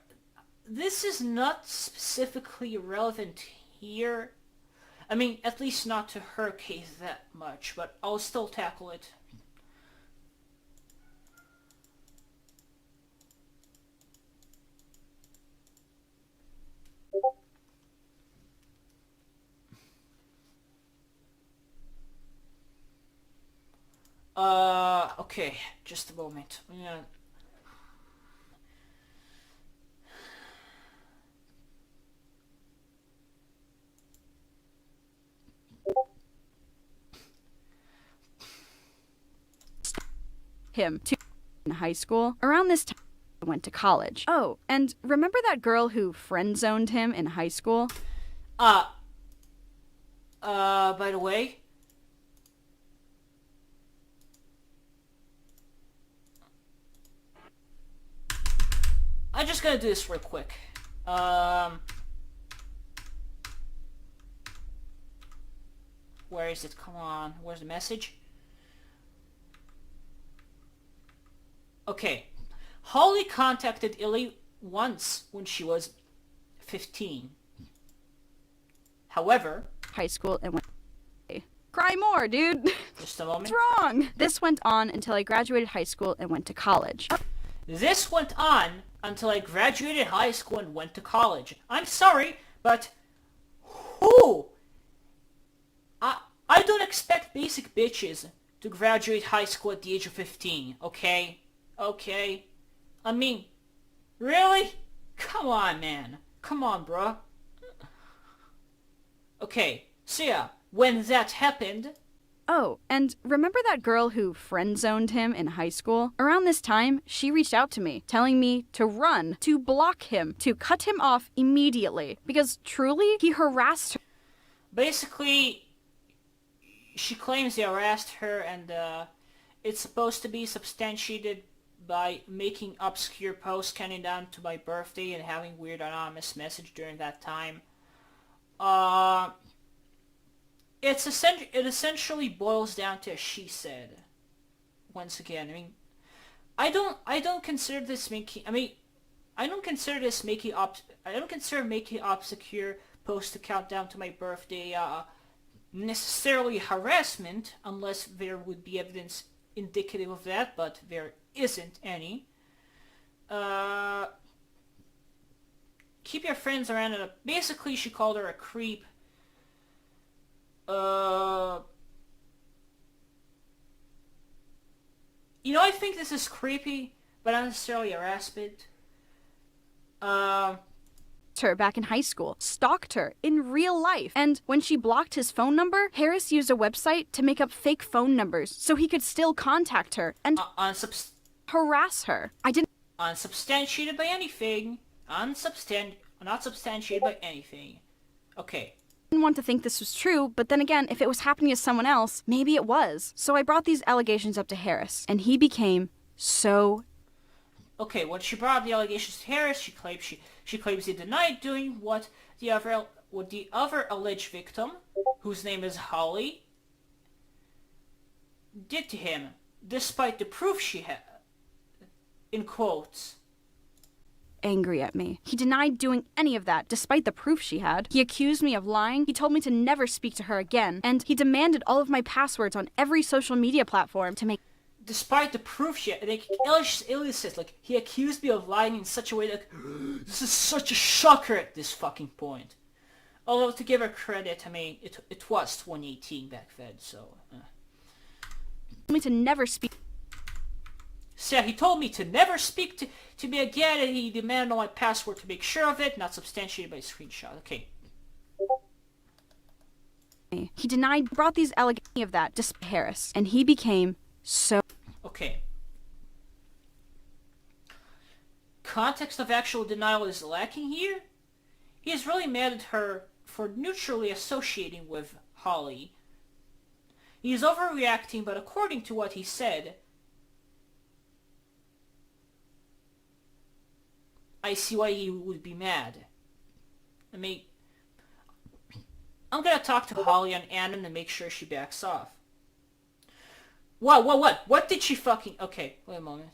This is not specifically relevant here. I mean, at least not to her case that much, but I'll still tackle it. Okay, just a moment. Yeah. Him to in high school. Around this time, I went to college. Oh, and remember that girl who friend-zoned him in high school? By the way... I'm just gonna do this real quick. Where is it? Come on. Where's the message? Okay. Holly contacted Illy once when she was 15. However... High school and went... Cry more, dude! Just a moment. What's wrong? This went on until I graduated high school and went to college. This went on until I graduated high school and went to college. I'm sorry, but... Who? I don't expect basic bitches to graduate high school at the age of 15, okay? Okay. I mean, really? Come on, man. Come on, bruh. Okay, so yeah, when that happened... Oh, and remember that girl who friend-zoned him in high school? Around this time, she reached out to me, telling me to run, to block him, to cut him off immediately, because truly, he harassed her. Basically, she claims he harassed her, and it's supposed to be substantiated by making obscure posts counting down to my birthday and having weird anonymous message during that time. It essentially boils down to a she said. Once again, I mean, I don't consider this making. I mean, I don't consider making obscure posts to count down to my birthday necessarily harassment, unless there would be evidence indicative of that, but there isn't any. Keep your friends around. Basically, she called her a creep. I think this is creepy, but not necessarily harassment. Her back in high school, stalked her in real life, and when she blocked his phone number, Harris used a website to make up fake phone numbers so he could still contact her and harass her. I didn't... Unsubstantiated by anything. Not substantiated by anything. Okay. Didn't want to think this was true, but then again, if it was happening to someone else, maybe it was. So I brought these allegations up to Harris, and he became so... Okay, when she brought up the allegations to Harris, she claims he denied doing what the other alleged victim, whose name is Holly, did to him, despite the proof she had. In quotes. Angry at me. He denied doing any of that, despite the proof she had. He accused me of lying, he told me to never speak to her again, and he demanded all of my passwords on every social media platform to make... Despite the proof she had, Illy says, he accused me of lying in such a way that, this is such a shocker at this fucking point. Although, to give her credit, I mean, it was 2018 back then, so... me to never speak... So he told me to never speak to me again, and he demanded my password to make sure of it, not substantiated by a screenshot. Okay. He denied brought these allegations of that to Harris, and he became so... Okay. Context of actual denial is lacking here. He is really mad at her for neutrally associating with Holly. He is overreacting, but according to what he said, I see why he would be mad. I mean, I'm gonna talk to Holly on Anon and make sure she backs off. What? What did she fucking... Okay, wait a moment.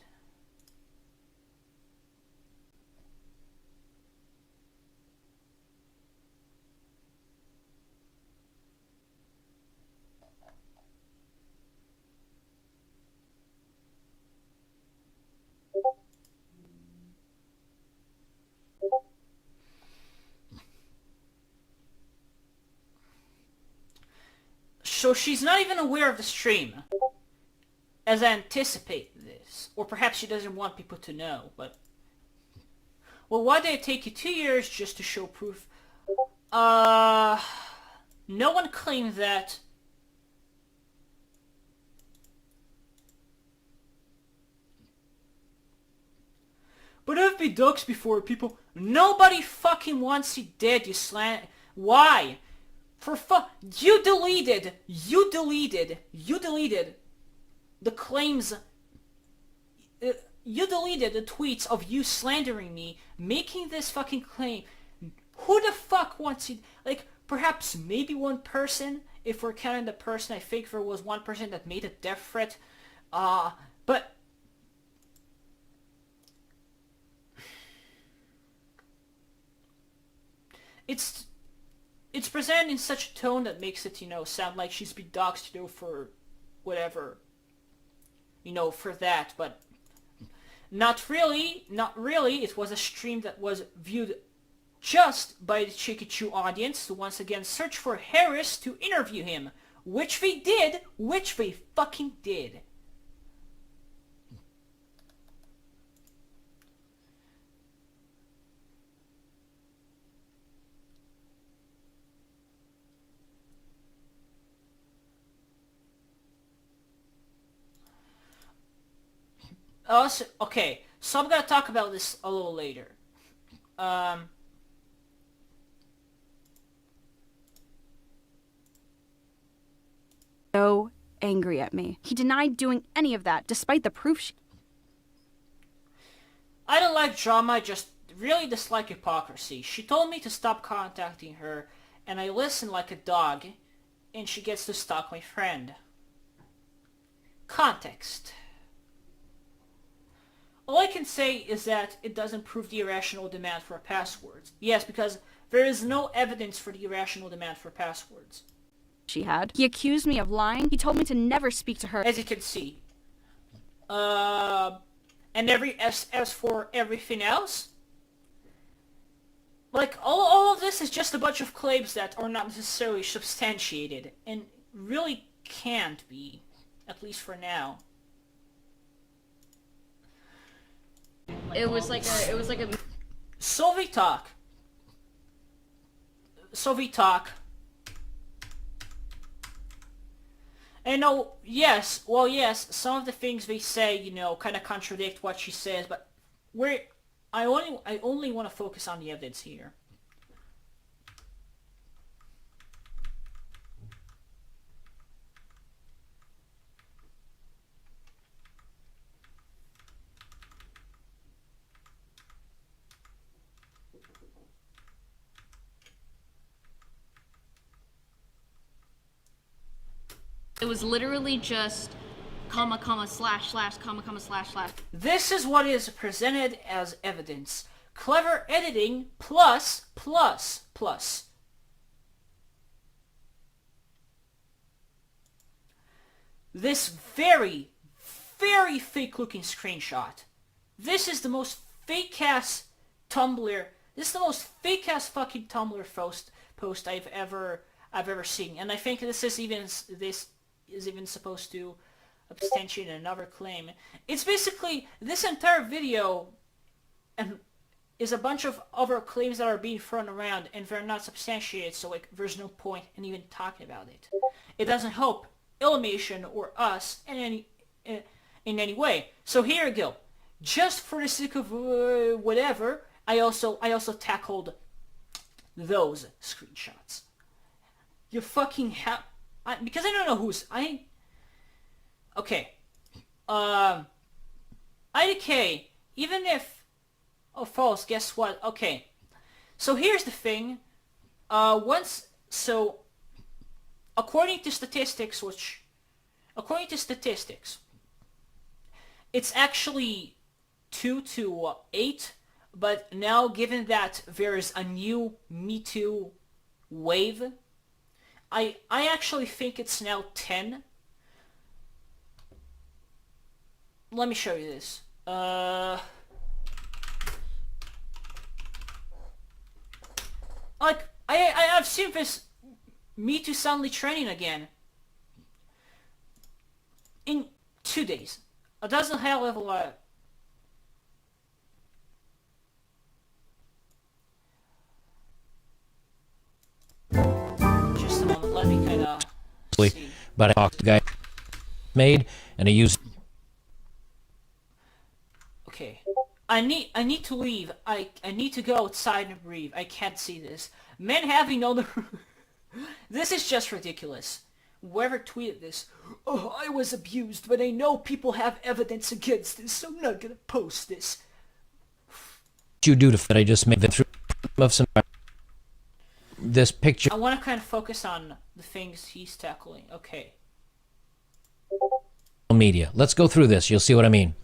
So she's not even aware of the stream. As I anticipate this. Or perhaps she doesn't want people to know, but... Well, why did it take you 2 years just to show proof? No one claimed that. But I've been doxxed before, people. Nobody fucking wants you dead, you slant. Why? You deleted the claims, you deleted the tweets of you slandering me, making this fucking claim. Who the fuck wants you, like, perhaps maybe one person, if we're counting the person, I think there was one person that made a death threat, but... It's presented in such a tone that makes it, sound like she's been doxxed, for whatever, for that, but not really, it was a stream that was viewed just by the Chikachu audience to once again search for Harris to interview him, which they fucking did. Okay, so I'm gonna talk about this a little later. So angry at me. He denied doing any of that, despite the proof I don't like drama, I just really dislike hypocrisy. She told me to stop contacting her, and I listen like a dog, and she gets to stalk my friend. Context. All I can say is that it doesn't prove the irrational demand for passwords. Yes, because there is no evidence for the irrational demand for passwords. she had. He accused me of lying. He told me to never speak to her. As you can see. And as for everything else, like, all of this is just a bunch of claims that are not necessarily substantiated, and really can't be, at least for now. It was like a Soviet talk. And yes, some of the things they say, kind of contradict what she says, but I only want to focus on the evidence here. It was literally just comma, comma, slash, slash, comma, comma, slash, slash. This is what is presented as evidence. Clever editing plus. This very, very fake-looking screenshot. This is the most fake-ass Tumblr. This is the most fake-ass fucking Tumblr post I've ever seen, and I think this is even supposed to substantiate another claim. It's basically, this entire video and is a bunch of other claims that are being thrown around and they're not substantiated, so like there's no point in even talking about it. It doesn't help Illymation or us in any way. So here we go. Just for the sake of whatever, I also tackled those screenshots. You fucking have... because I don't know who's... Okay. IDK, even if... Oh, false, guess what? Okay. So here's the thing. According to statistics, it's actually 2 to 8, but now given that there's a new Me Too wave, I actually think it's now 10. Let me show you this. Like, I've seen this Me Too suddenly training again. In 2 days. A dozen high level just a moment, let me kinda see. But I talked to the guy made and I used... Okay. I need to leave. I need to go outside and breathe. I can't see this. Men having no... This is just ridiculous. Whoever tweeted this, oh, I was abused, but I know people have evidence against this, so I'm not gonna post this. You do to that I just made the through of some this picture I want to kind of focus on the things he's tackling. Okay. media. Let's go through this. You'll see what I mean.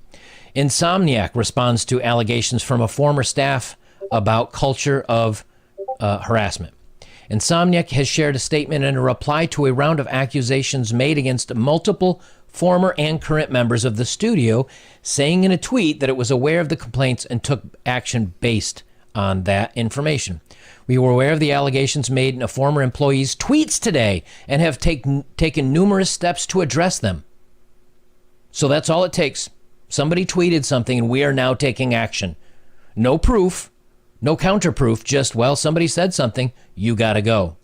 Insomniac responds to allegations from a former staff about culture of harassment. Insomniac has shared a statement in a reply to a round of accusations made against multiple former and current members of the studio, saying in a tweet that it was aware of the complaints and took action based on that information. We were aware of the allegations made in a former employee's tweets today and have taken numerous steps to address them. So that's all it takes. Somebody tweeted something and we are now taking action. No proof, no counterproof, just, well, somebody said something, you gotta go.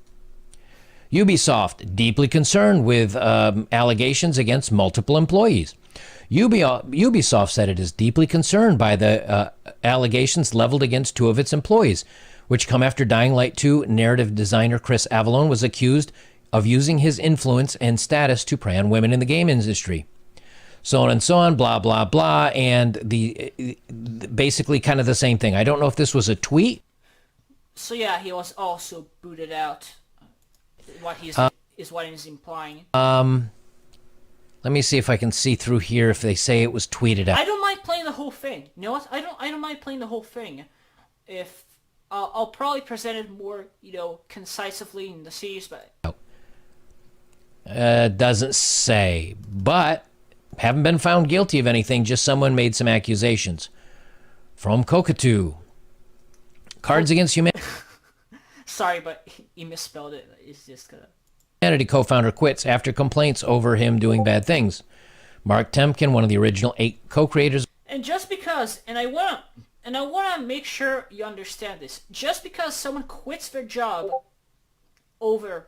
Ubisoft, deeply concerned with allegations against multiple employees. Ubisoft said it is deeply concerned by the allegations leveled against 2 of its employees, which come after Dying Light 2 narrative designer Chris Avallone was accused of using his influence and status to prey on women in the game industry. So on and so on, blah, blah, blah, and basically kind of the same thing. I don't know if this was a tweet. So yeah, he was also booted out. What he's implying. Let me see if I can see through here if they say it was tweeted out. I don't mind playing the whole thing. You know what? I don't mind playing the whole thing. If I'll probably present it more, concisely in the series, but doesn't say, but haven't been found guilty of anything. Just someone made some accusations. From Kokatu, Cards Against Humanity. Sorry, but he misspelled it. It's just gonna... Humanity co-founder quits after complaints over him doing bad things. Mark Temkin, one of the original 8 co-creators. And just because, and I wanna make sure you understand this. Just because someone quits their job over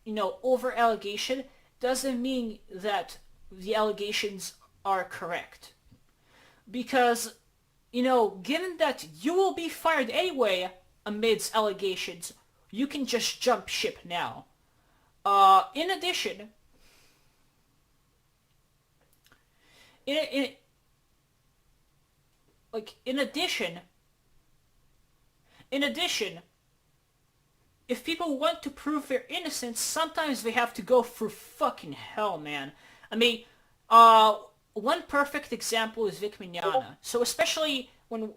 allegation doesn't mean that the allegations are correct. Because, given that you will be fired anyway amidst allegations, you can just jump ship now. In addition, if people want to prove their innocence, sometimes they have to go through fucking hell, man. I mean, one perfect example is Vic Mignogna. So especially when,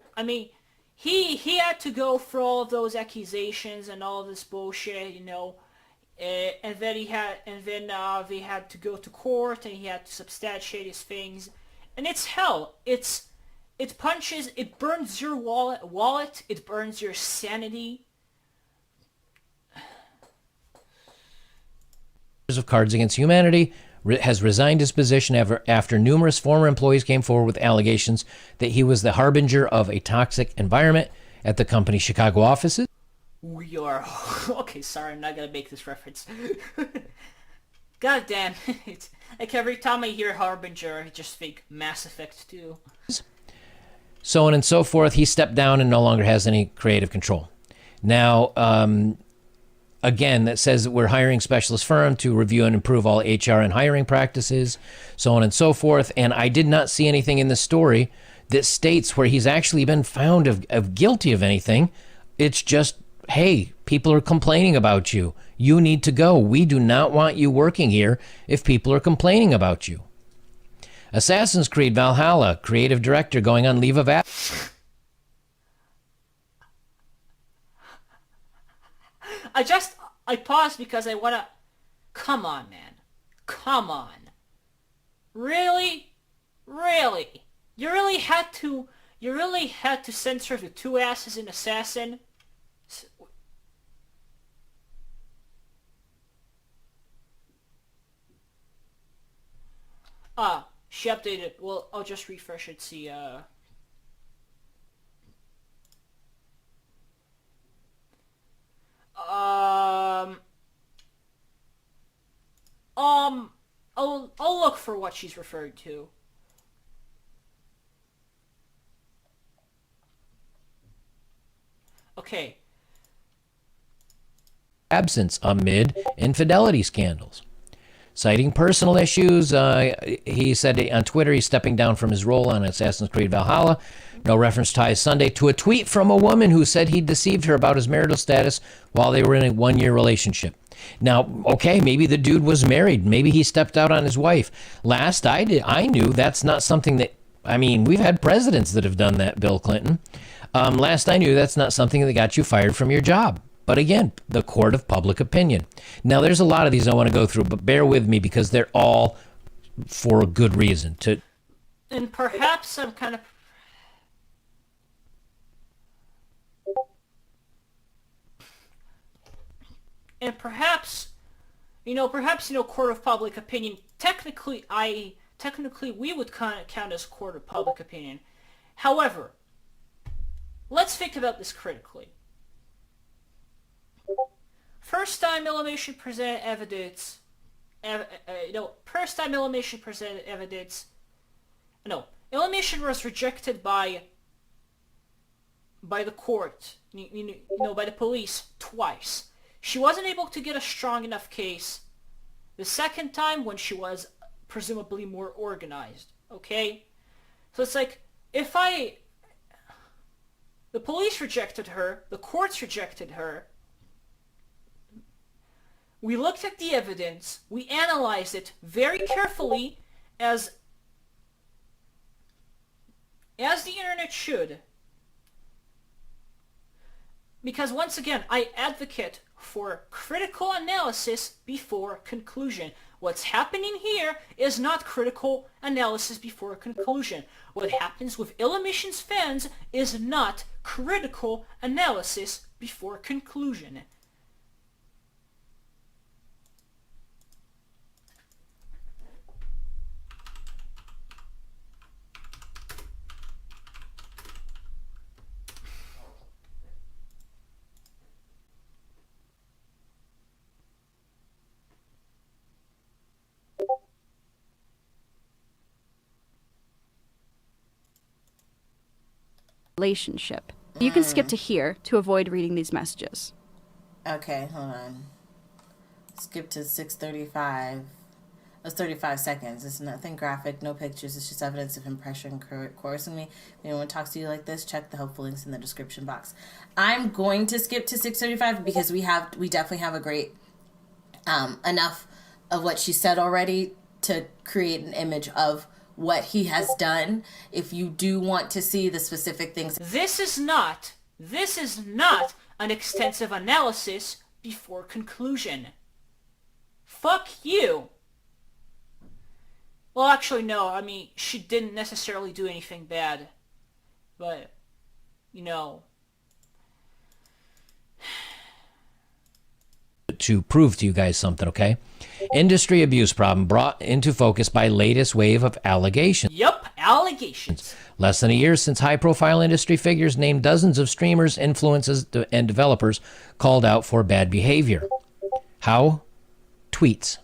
he had to go through all of those accusations and all of this bullshit, and then they had to go to court and he had to substantiate his things, and it's hell. It burns your wallet, it burns your sanity. Of Cards Against Humanity, has resigned his position after numerous former employees came forward with allegations that he was the harbinger of a toxic environment at the company's Chicago offices. We are... Okay, sorry, I'm not gonna make this reference. God damn it. Like, every time I hear Harbinger, I just think Mass Effect 2. So on and so forth. He stepped down and no longer has any creative control. Now, again, that says that we're hiring specialist firm to review and improve all HR and hiring practices, so on and so forth. And I did not see anything in the story that states where he's actually been found of guilty of anything. It's just, hey, people are complaining about you. You need to go. We do not want you working here if people are complaining about you. Assassin's Creed Valhalla, creative director going on leave of absence. I paused because I wanna... Come on, man. Come on. Really? Really? You really had to censor the two asses in Assassin? She updated. Well, I'll just refresh it, see, I'll look for what she's referred to. Okay. Absence amid infidelity scandals. Citing personal issues, he said on Twitter he's stepping down from his role on Assassin's Creed Valhalla. No reference ties Sunday to a tweet from a woman who said he deceived her about his marital status while they were in a one-year relationship. Now, okay, maybe the dude was married. Maybe he stepped out on his wife. Last I knew that's not something that, I mean, we've had presidents that have done that, Bill Clinton. Last I knew that's not something that got you fired from your job. But again, the court of public opinion. Now, there's a lot of these I want to go through, but bear with me because they're all for a good reason. And perhaps I'm kind of... And perhaps, court of public opinion, technically we would count as court of public opinion. However, let's think about this critically. First time Illumination presented evidence, Illumination was rejected by the court, by the police twice. She wasn't able to get a strong enough case the second time when she was presumably more organized, okay? So it's like, the police rejected her, the courts rejected her, we looked at the evidence, we analyzed it very carefully, as the internet should. Because once again, I advocate for critical analysis before conclusion. What's happening here is not critical analysis before conclusion. What happens with Illumination's fans is not critical analysis before conclusion. Relationship. You can skip to here to avoid reading these messages. Okay, hold on. Skip to 6:35. That's 35 seconds. It's nothing graphic, no pictures. It's just evidence of him pressuring, coercing me. If anyone talks to you like this, check the helpful links in the description box. I'm going to skip to 6:35 because we definitely have a great enough of what she said already to create an image of what he has done. If you do want to see the specific things, This is not an extensive analysis before conclusion. Fuck you. Well, actually, no. I mean, she didn't necessarily do anything bad. But, to prove to you guys something, okay? Industry abuse problem brought into focus by latest wave of allegations. Yup, allegations. Less than a year since high-profile industry figures named dozens of streamers, influencers, and developers called out for bad behavior. How? Tweets.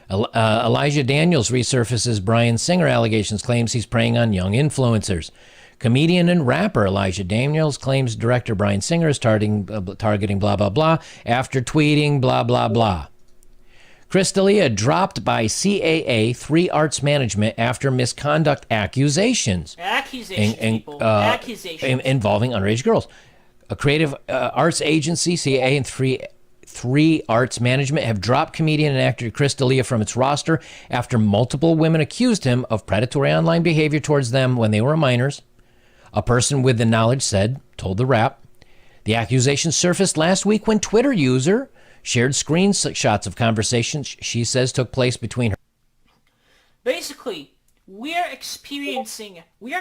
Elijah Daniels resurfaces Bryan Singer allegations, claims he's preying on young influencers. Comedian and rapper Elijah Daniels claims director Bryan Singer is targeting blah, blah, blah after tweeting blah, blah, blah. Chris D'Elia dropped by CAA 3 Arts Management after misconduct accusations. Accusations. Involving underage girls. A creative arts agency, CAA, and 3 Arts Management have dropped comedian and actor Chris D'Elia from its roster after multiple women accused him of predatory online behavior towards them when they were minors. A person with the knowledge told the Wrap. The accusations surfaced last week when Twitter user shared screenshots of conversations she says took place between her. Basically, we are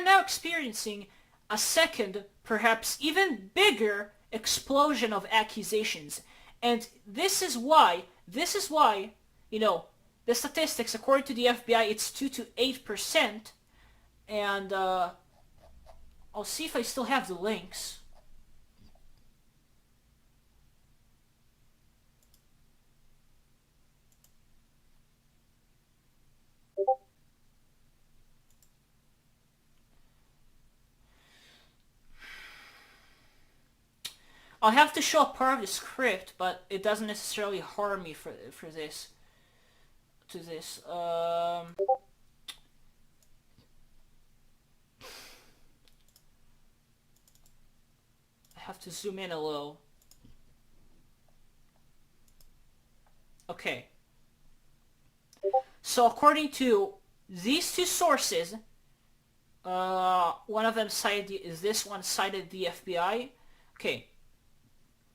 now experiencing a second, perhaps even bigger explosion of accusations. And this is why, you know, the statistics, according to the FBI, it's 2 to 8%. And, I'll see if I still have the links. I'll have to show a part of the script, but it doesn't necessarily harm me for this. I have to zoom in a little. Okay. So according to these two sources, one of them cited the FBI. Okay.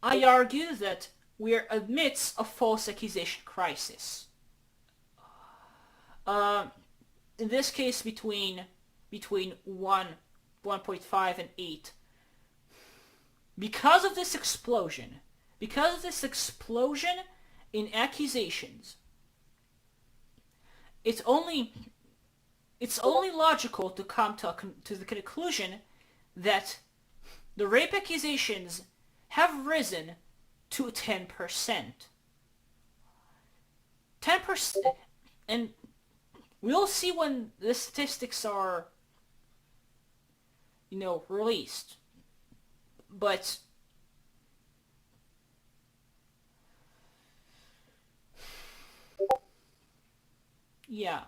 I argue that we are amidst a false accusation crisis. In this case, between 1.5 and 8. Because of this explosion in accusations, it's only logical to come to the conclusion that the rape accusations have risen to 10%. 10%, and we'll see when the statistics are, you know, released. But yeah,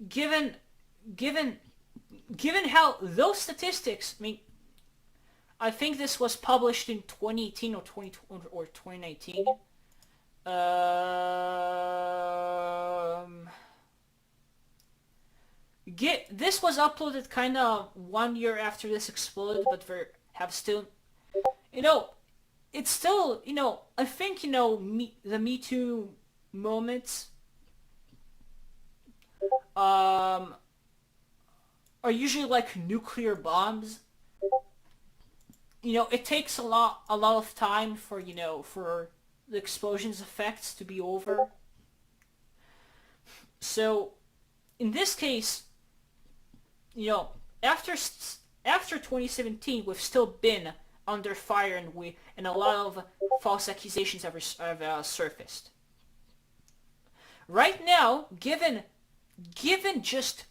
given how those statistics, I mean, I think this was published in 2018 or 2019. This was uploaded kind of 1 year after this exploded, but have still, you know, it's still, you know, I think, you know, the Me Too moments are usually like nuclear bombs. You know, it takes a lot of time for, you know, for the explosion's effects to be over. So, in this case, you know, after 2017, we've still been under fire, and a lot of false accusations have surfaced. Right now, given just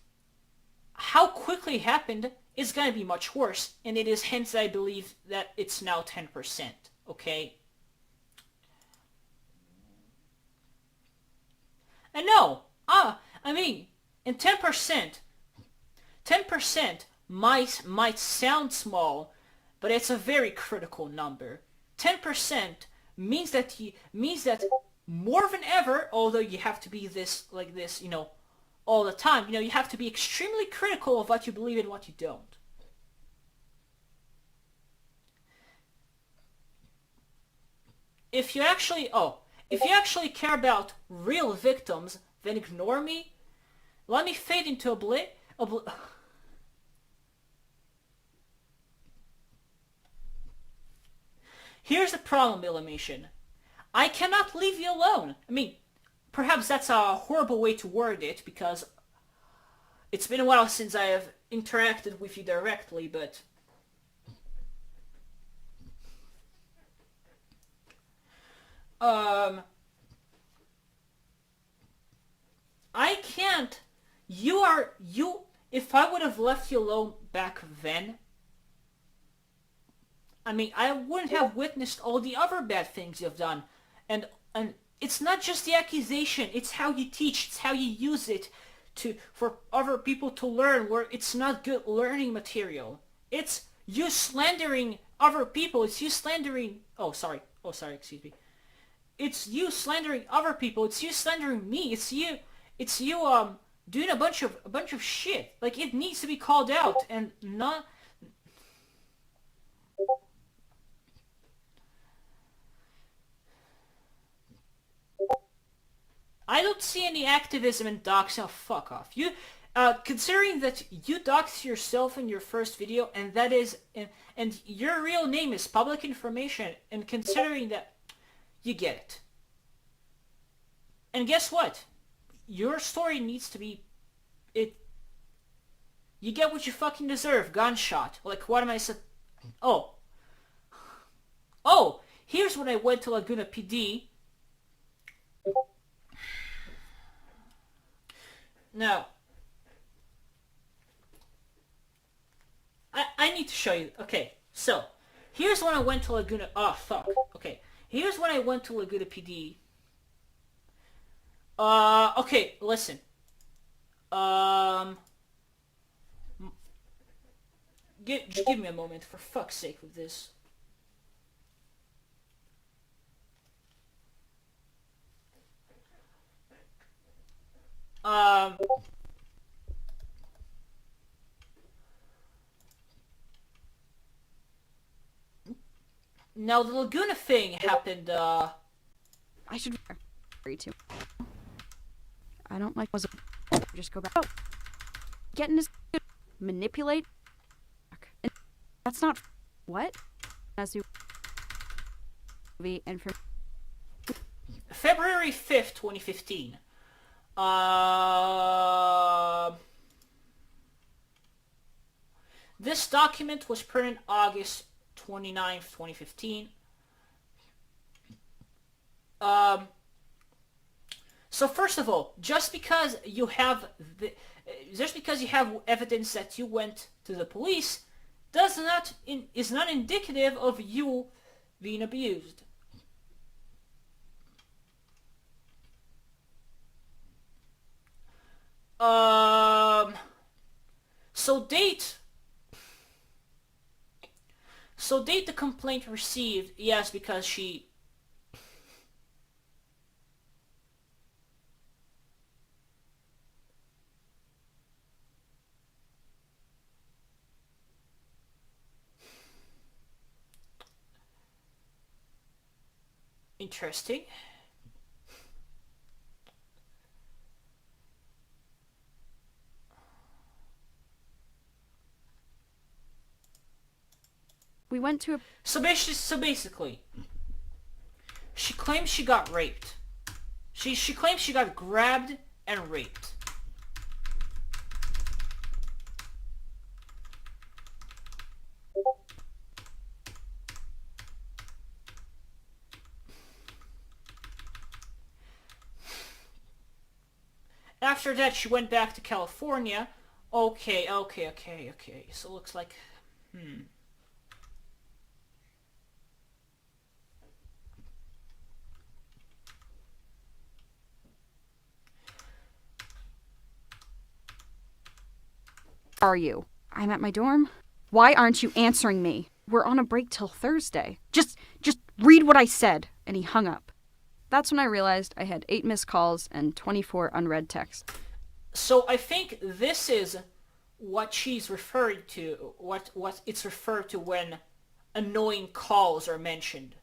how quickly it happened, it's gonna be much worse, and it is hence I believe that it's now 10%. Okay. And no, I mean, and 10% might sound small, but it's a very critical number. 10% means that more than ever, although you have to be this, you know, all the time, you know, you have to be extremely critical of what you believe and what you don't. If you actually care about real victims, then ignore me. Let me fade into Here's the problem, Illimation. I cannot leave you alone. I mean, perhaps that's a horrible way to word it, because it's been a while since I have interacted with you directly, but... I can't. If I would have left you alone back then, I mean, I wouldn't have witnessed all the other bad things you've done. And it's not just the accusation, it's how you teach, it's how you use it for other people to learn, where it's not good learning material. It's you slandering other people, it's you slandering... Oh, sorry, excuse me. It's you slandering other people, it's you slandering me, it's you doing a bunch of shit. Like, it needs to be called out, and not... I don't see any activism in doxing. Oh, fuck off. You, considering that you doxed yourself in your first video, and that is, and your real name is public information, and considering that, you get it. And guess what? Your story needs to be, you get what you fucking deserve. Gunshot. Like, what am I Oh, here's when I went to Laguna PD. Now, I need to show you. Okay, so, here's when I went to Laguna... Oh, fuck. Okay, here's when I went to Laguna PD. Okay, listen. Just give me a moment, for fuck's sake, with this. Now, the Laguna thing happened, I should agree to. I don't like was just go back. Oh, getting his manipulate. And that's not what as you and for February 5th, 2015. This document was printed August 29th, 2015. So first of all, just because you have evidence that you went to the police, is not indicative of you being abused. So date the complaint received, yes, because she... Interesting. we went to a So basically, she claims she got raped. She claims she got grabbed and raped. After that, she went back to California. Okay. So it looks like... Are you? I'm at my dorm. Why aren't you answering me? We're on a break till Thursday. Just read what I said. And he hung up. That's when I realized I had 8 missed calls and 24 unread texts. So I think this is what she's referring to, what it's referred to when annoying calls are mentioned.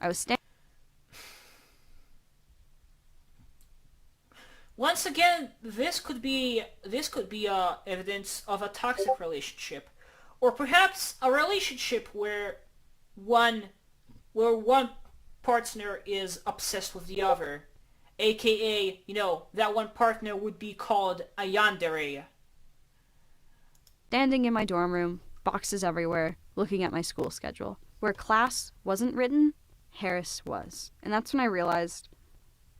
I was standing. Once again, this could be evidence of a toxic relationship, or perhaps a relationship where one partner is obsessed with the other, aka, that one partner would be called a yandere. Standing in my dorm room, boxes everywhere, looking at my school schedule. Where class wasn't written, Harris was. And that's when I realized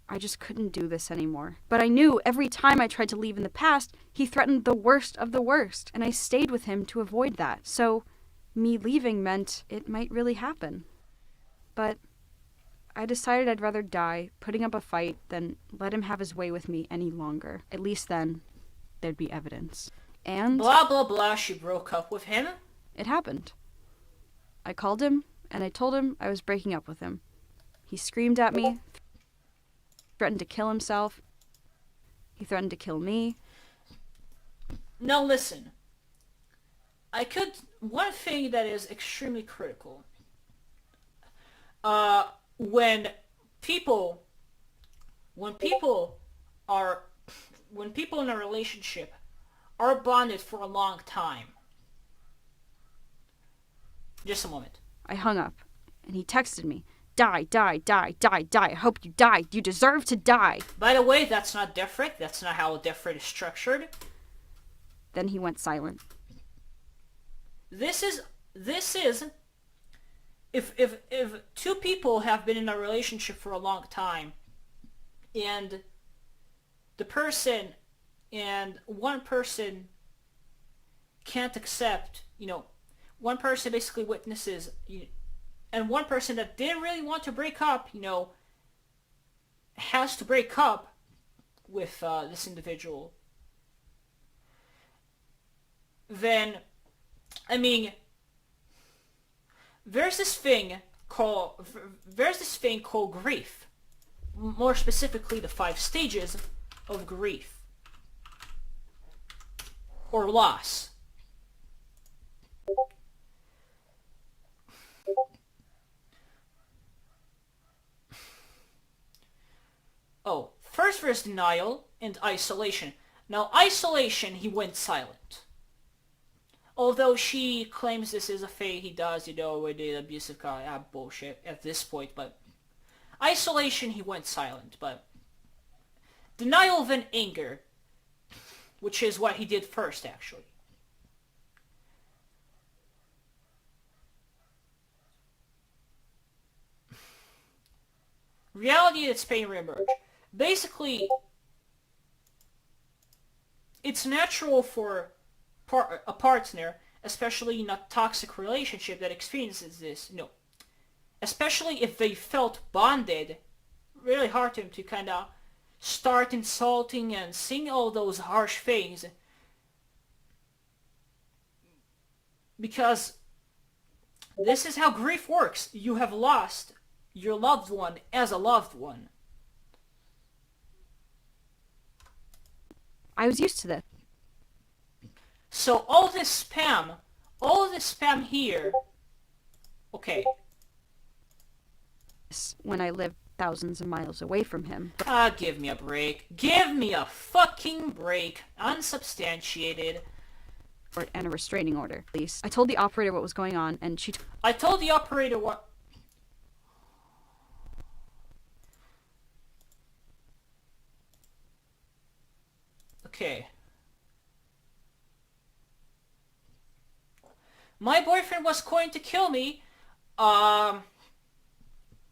I just couldn't do this anymore. But I knew every time I tried to leave in the past, he threatened the worst of the worst, and I stayed with him to avoid that. So, me leaving meant it might really happen. But I decided I'd rather die putting up a fight than let him have his way with me any longer. At least then, there'd be evidence. And blah blah blah, she broke up with him. It happened. I called him, and I told him I was breaking up with him. He screamed at me, threatened to kill himself. He threatened to kill me. Now listen. One thing that is extremely critical. When people in a relationship are bonded for a long time. Just a moment. I hung up, and he texted me, "Die, die, die, die, die. I hope you die. You deserve to die." By the way, that's not different. That's not how a different is structured. Then he went silent. This is if two people have been in a relationship for a long time, and one person can't accept, one person basically witnesses, and one person that didn't really want to break up, has to break up with this individual, then, there's this thing called grief. More specifically, the 5 stages of grief or loss. Oh, first there's denial and isolation. Now, isolation, he went silent. Although she claims this is a thing he does, with the abusive guy, bullshit at this point, but isolation, he went silent, but denial, then anger, which is what he did first, actually. Reality that's pain reemerge. Basically, it's natural for a partner, especially in a toxic relationship that experiences this, especially if they felt bonded, really hard to him to kind of start insulting and saying all those harsh things, because this is how grief works. You have lost your loved one as a loved one. I was used to this. So all this spam here, okay. When I lived thousands of miles away from him. Give me a break. Give me a fucking break. Unsubstantiated. And a restraining order, please. I told the operator what was going on, and she... I told the operator what... Okay. My boyfriend was going to kill me.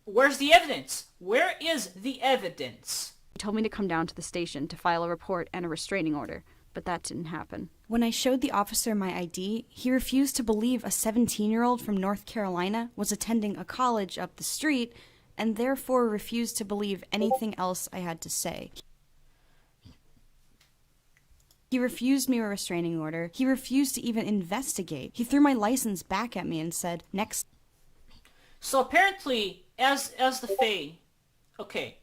Where's the evidence? Where is the evidence? He told me to come down to the station to file a report and a restraining order, but that didn't happen. When I showed the officer my ID, he refused to believe a 17-year-old from North Carolina was attending a college up the street, and therefore refused to believe anything else I had to say. He refused me a restraining order. He refused to even investigate. He threw my license back at me and said, "Next." So apparently, as the Fae, okay.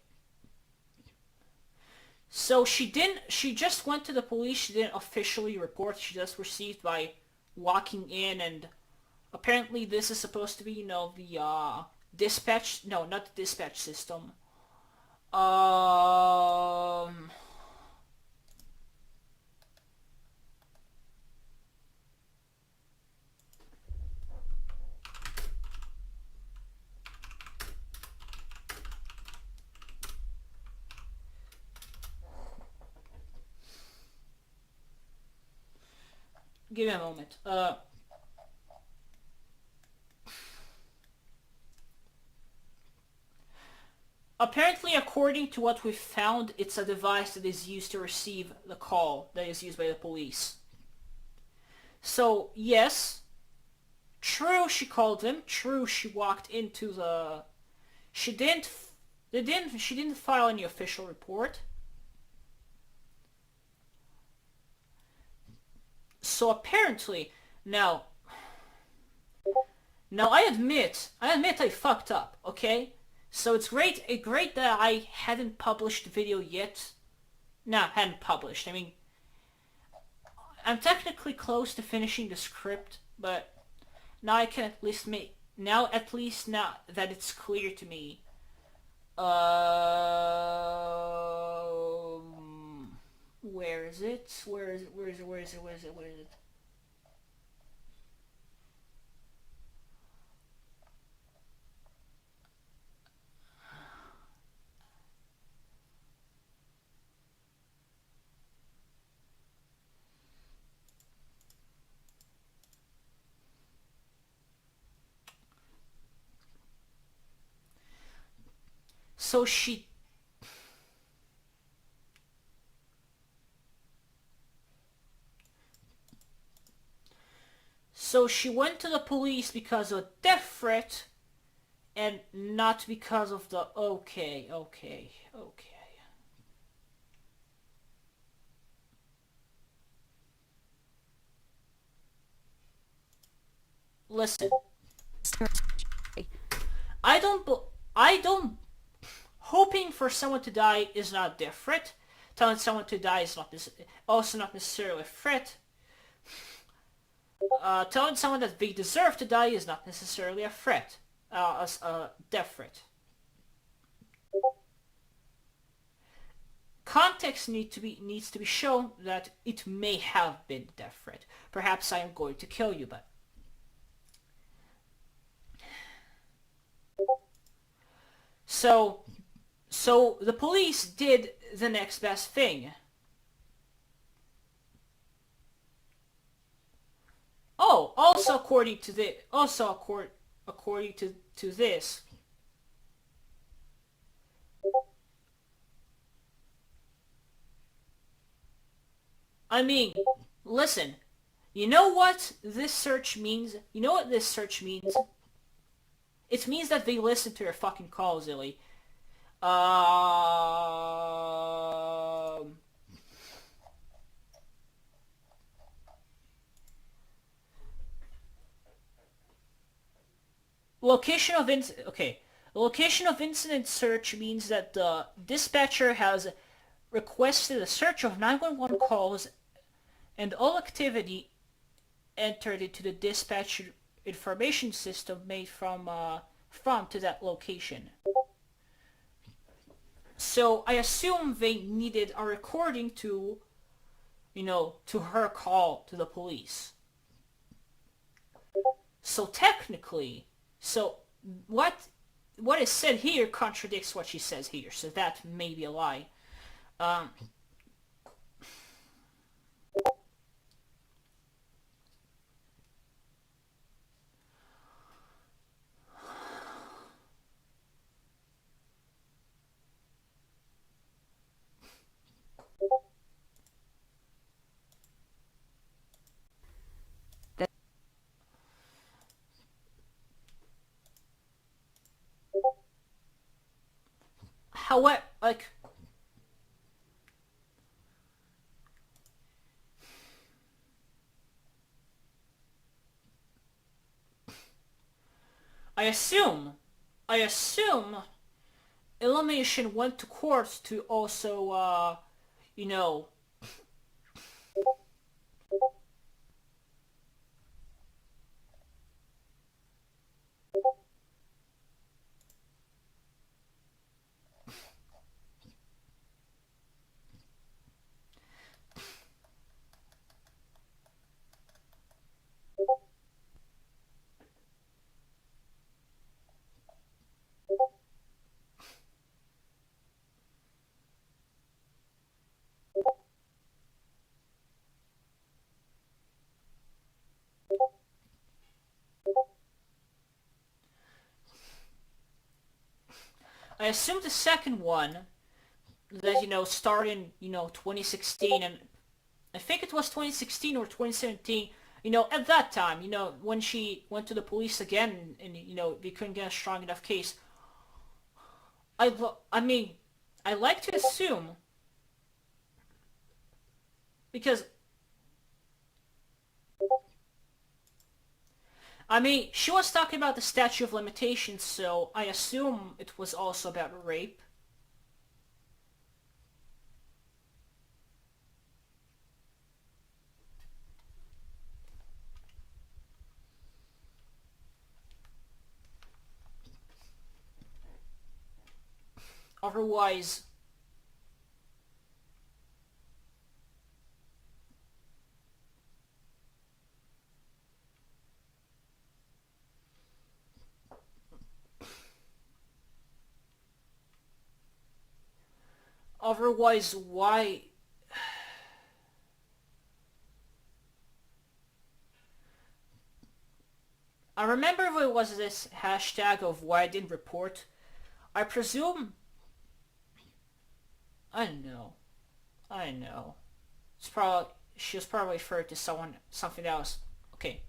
So she just went to the police. She didn't officially report. She just received by walking in, and apparently this is supposed to be, the dispatch. No, not the dispatch system. Give me a moment. Apparently, according to what we found, it's a device that is used to receive the call that is used by the police. So, yes, true she called them, true she walked into the... She didn't file any official report. So apparently, now I admit I fucked up, okay? So it's great that I hadn't published the video yet. No, hadn't published. I mean, I'm technically close to finishing the script, but now I can at least now that it's clear to me. Where is it? Where is it? So she went to the police because of death threat and not because of the... Okay. Listen. I don't... Hoping for someone to die is not a death threat. Telling someone to die is also not necessarily a threat. Telling someone that they deserve to die is not necessarily a threat. A death threat. Context needs to be shown that it may have been a death threat. Perhaps I am going to kill you, but... So the police did the next best thing. Oh, also according to this, I mean, listen. You know what this search means? You know what this search means? It means that they listen to your fucking calls, Illy. Location of incident search means that the dispatcher has requested a search of 911 calls and all activity entered into the dispatch information system made from to that location. So I assume they needed a recording to her call to the police. So technically, what is said here contradicts what she says here, so that may be a lie. However, I assume Illumination went to court to also, I assume the second one that, started in, 2016, and I think it was 2016 or 2017, at that time, when she went to the police again and, they couldn't get a strong enough case. I mean, I like to assume, because, I mean, she was talking about the statute of limitations, so I assume it was also about rape. Otherwise, why? I remember there was this hashtag of why I didn't report. I presume... I know. She was probably referred to something else. Okay.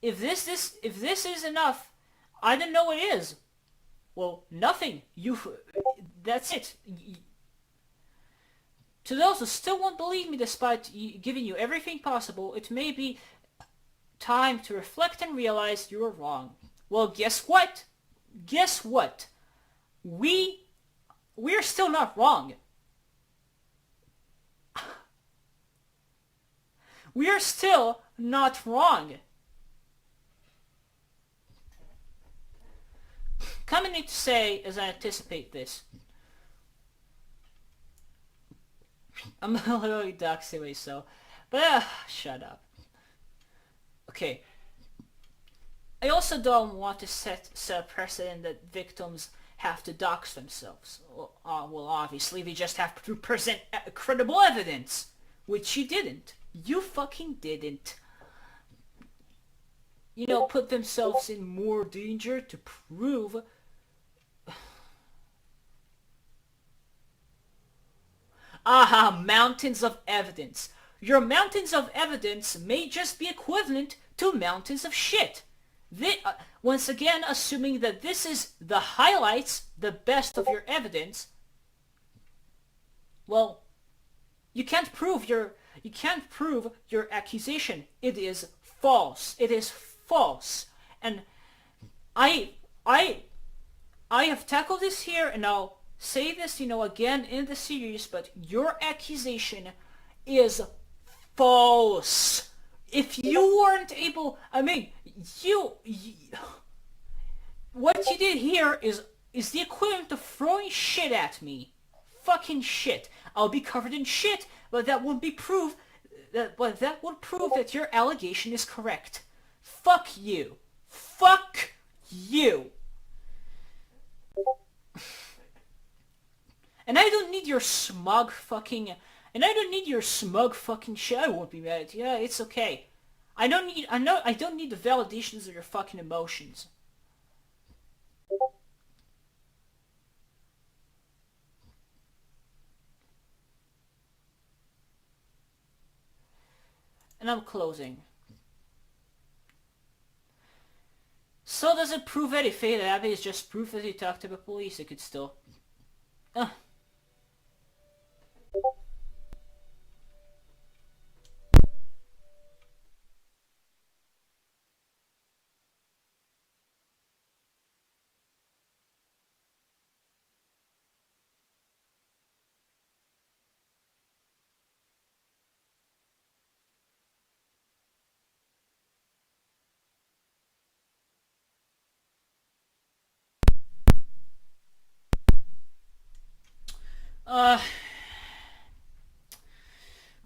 If this is enough, I don't know what is. Well, nothing. That's it. To those who still won't believe me despite giving you everything possible, it may be time to reflect and realize you were wrong. Well, guess what? We're still not wrong. We're still not wrong. Coming in to say, as I anticipate this, I'm literally doxing myself, but shut up. Okay. I also don't want to set a precedent that victims have to dox themselves. Well, obviously, they just have to present credible evidence, which you didn't. You fucking didn't. Put themselves in more danger to prove... Aha, mountains of evidence. Your mountains of evidence may just be equivalent to mountains of shit. Once again, assuming that this is the highlights, the best of your evidence, well, you can't prove your accusation. It is false. And I have tackled this here, and I'll say this, again in the series, but your accusation is false. If you weren't able, what you did here is the equivalent of throwing shit at me. Fucking shit. I'll be covered in shit, but that won't be proof. But that would prove that your allegation is correct. Fuck you. Fuck you. And I don't need your smug fucking shit. I won't be mad at you. Yeah, it's okay. I don't need the validations of your fucking emotions. And I'm closing. So does it prove anything? That Abby is just proof that he talked to the police. It could still...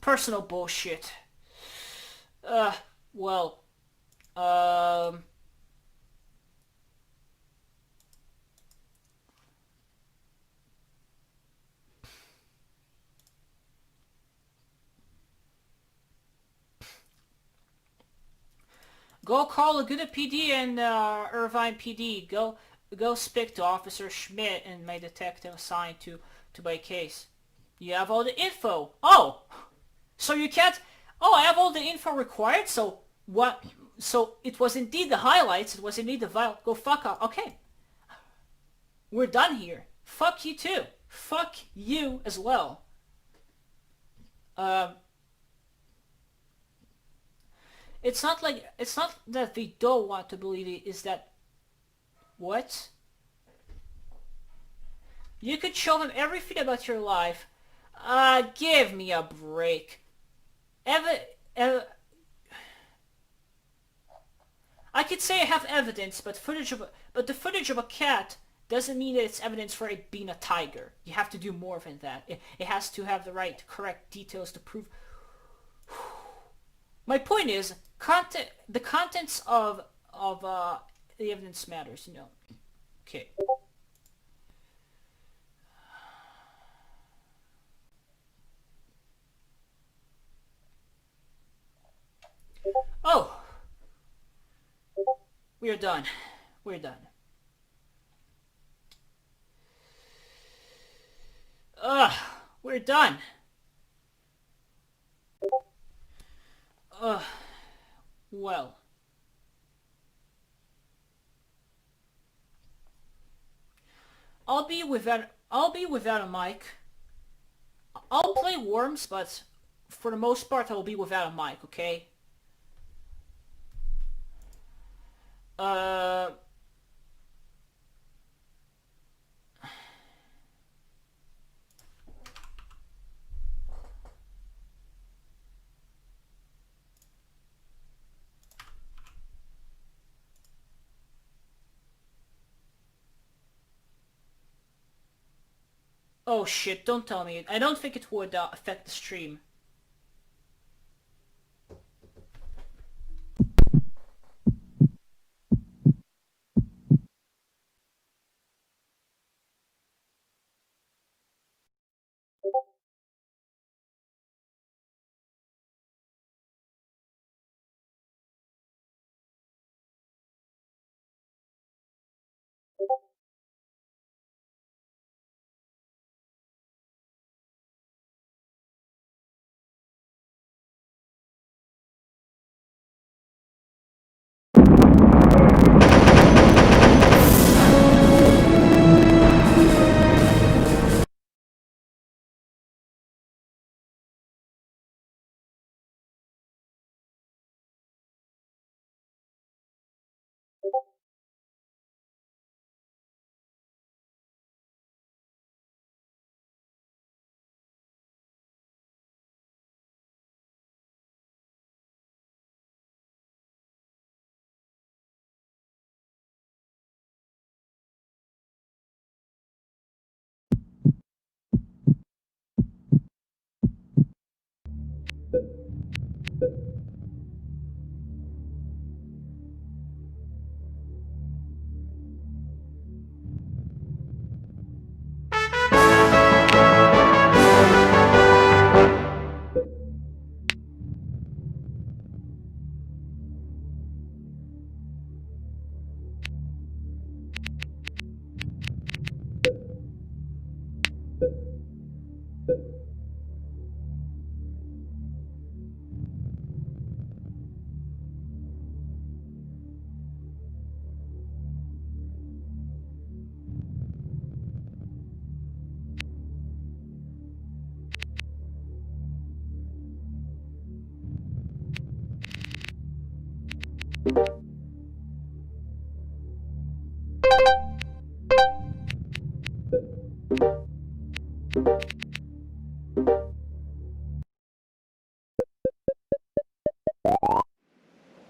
Personal bullshit. Well, go call Laguna PD and Irvine PD. Go go speak to Officer Schmidt and my detective assigned to my case. You have all the info. Oh! So you can't... Oh, I have all the info required, so what... So it was indeed the highlights, it was indeed the vial. Go fuck off. Okay. We're done here. Fuck you too. Fuck you as well. It's not that they don't want to believe it, is that... What? You could show them everything about your life. Give me a break. I could say I have evidence, but the footage of a cat doesn't mean that it's evidence for it being a tiger. You have to do more than that. It has to have the correct details to prove. My point is, the contents of the evidence matters, you know. Okay. Oh! We're done. We're done. We're done. Well. I'll be without a mic. I'll play Worms, but for the most part I will be without a mic, okay? Oh shit, don't tell me. I don't think it would affect the stream.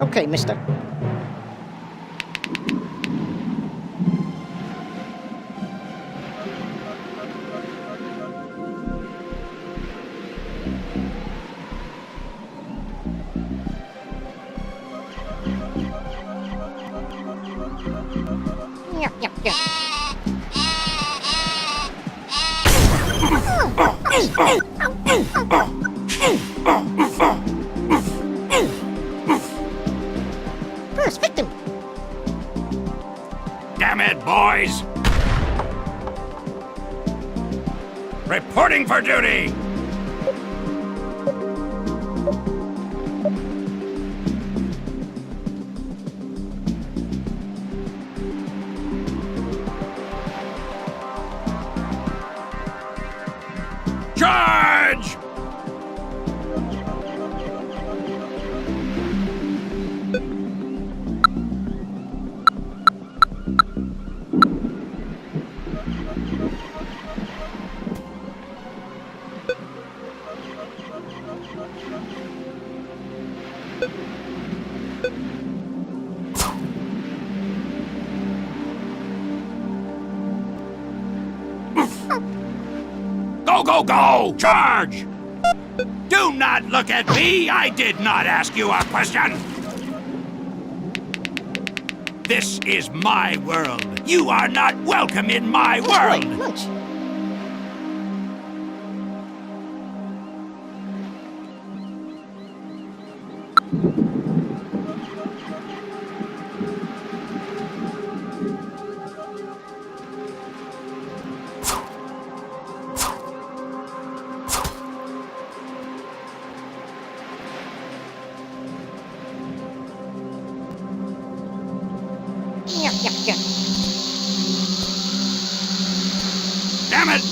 Okay, mister. Yep, yep, yep. First victim. Damn it, boy! boys! Reporting for duty! Charge! Go, go, go! Charge! Do not look at me! I did not ask you a question! This is my world. You are not welcome in my world! Wait, lunch. Yeah, yeah, yeah. Damn it!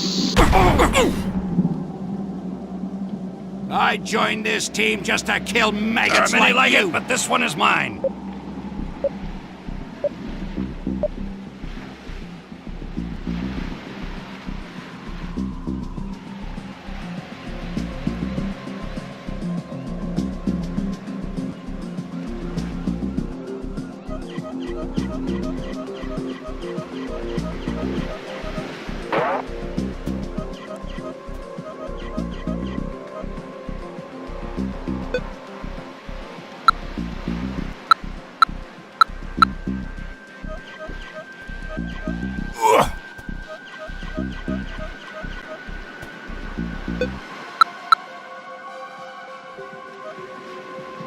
I joined this team just to kill maggots like you! But this one is mine!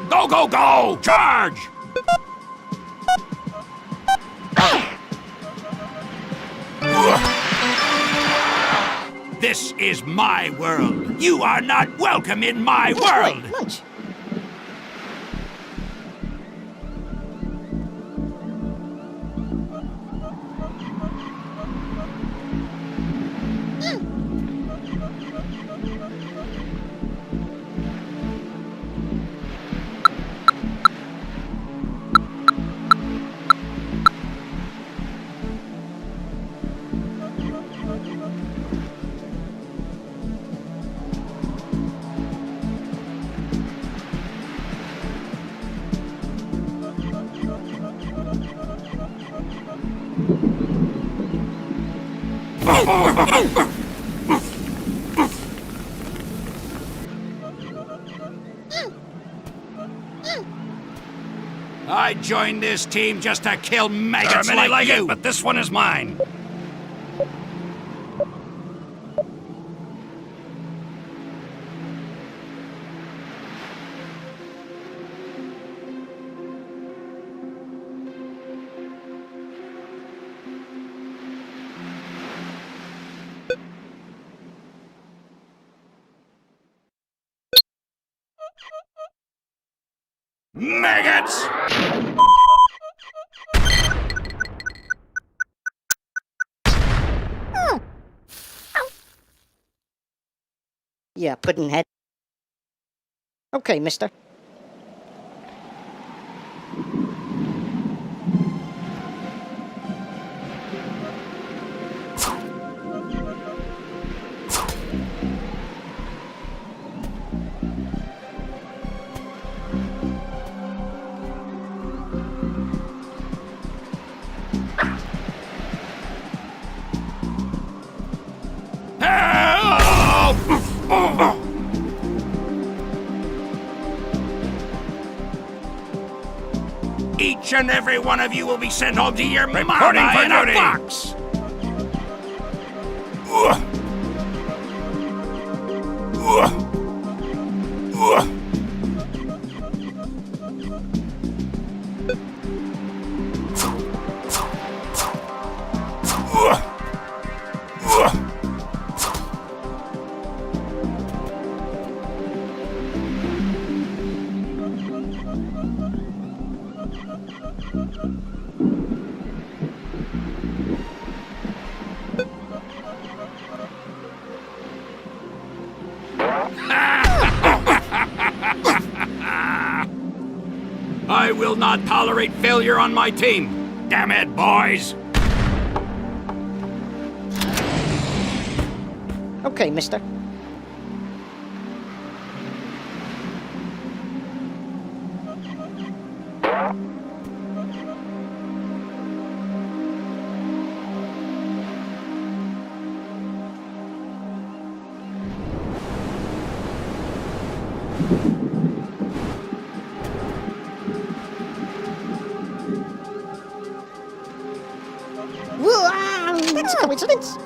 Go, go, go! Charge! This is my world. You are not welcome in my world. Wait, lunch. I joined this team just to kill maggots like you! But this one is mine! Maggots! Yeah, puddinhead. Okay, mister. Each and every one of you will be sent home to your mama in a box! will not tolerate failure on my team. Damn it, boys! Okay, mister. Wow, that's a coincidence.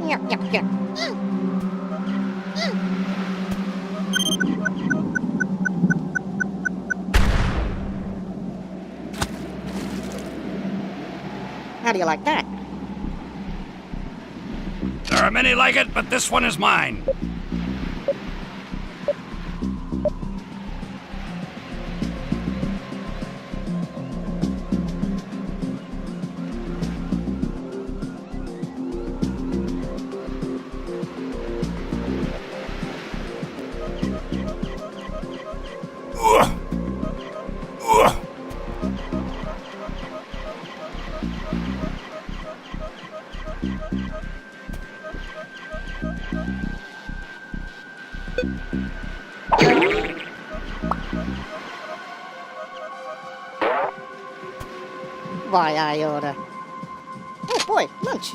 Yeah. How do you like that? There are many like it, but this one is mine. Why, I oughta... Oh boy, lunch.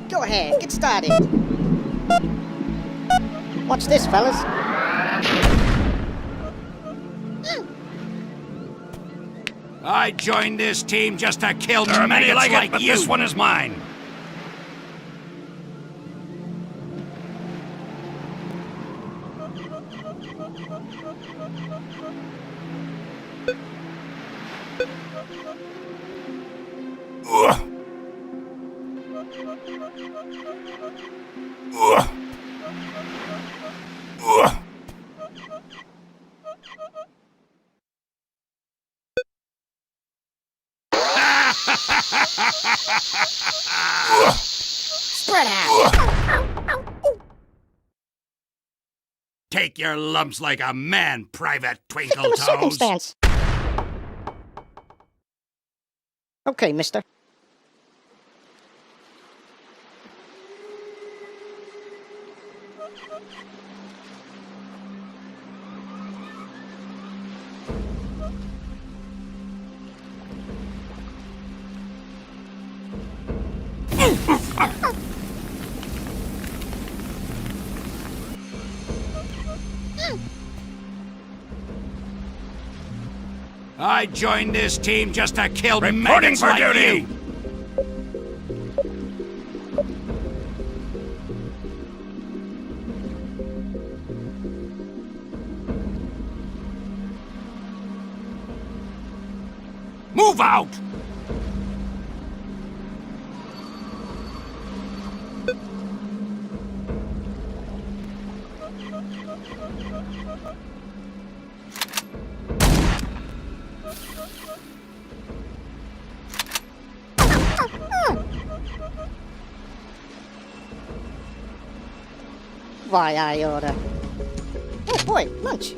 Go ahead, get started. Watch this, fellas. I joined this team just to kill maggots like it, but you. This one is mine. Spread out. Take your lumps like a man, Private Twinkle Victim of Toes. circumstance. Okay, mister. I joined this team just to kill maggots like you. Move out! Why, I oughta... Oh boy, lunch.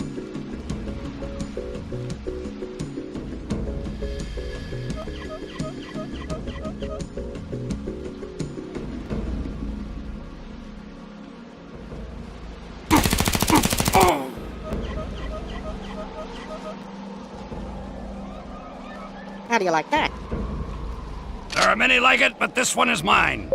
How do you like that? There are many like it, but this one is mine.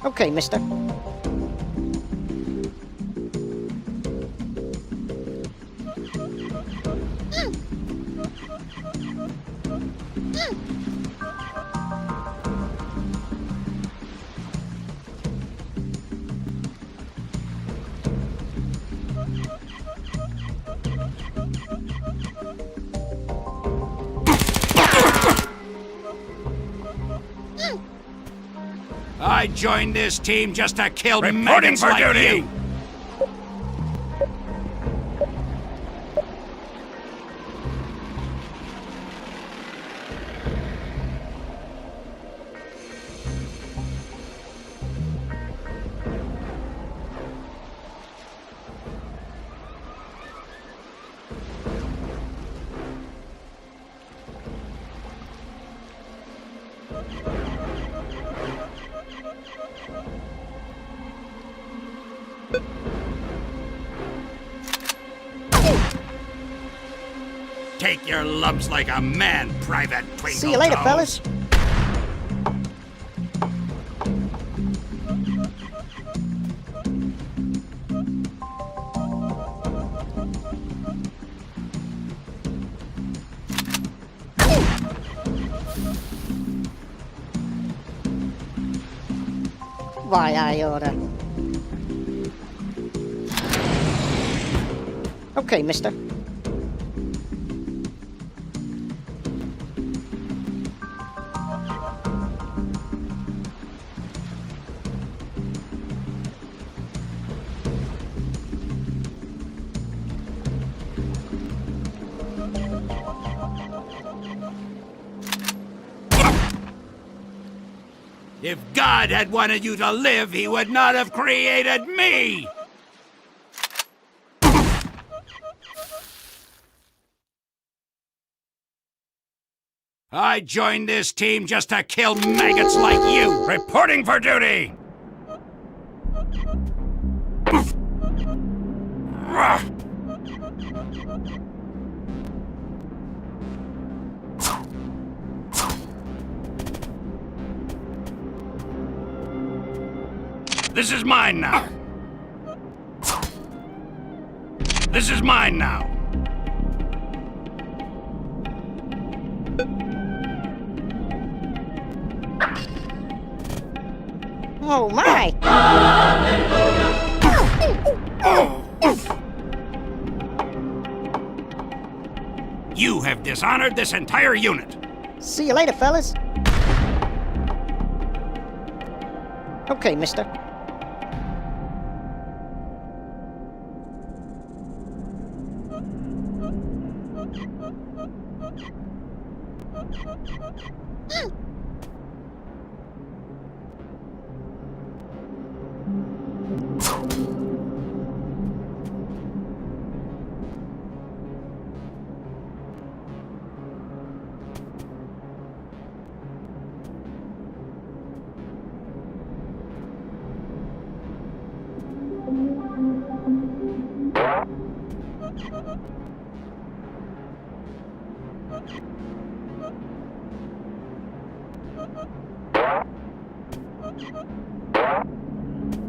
Okay, mister. I joined this team just to kill maggots like you. Take your lumps like a man, Private Twinkle. See you later, fellas. Why, I oughta. Okay, mister. If God had wanted you to live, he would not have created me! I joined this team just to kill maggots like you! Reporting for duty! This is mine now. This is mine now. Oh my! You have dishonored this entire unit. See you later, fellas. Okay, mister.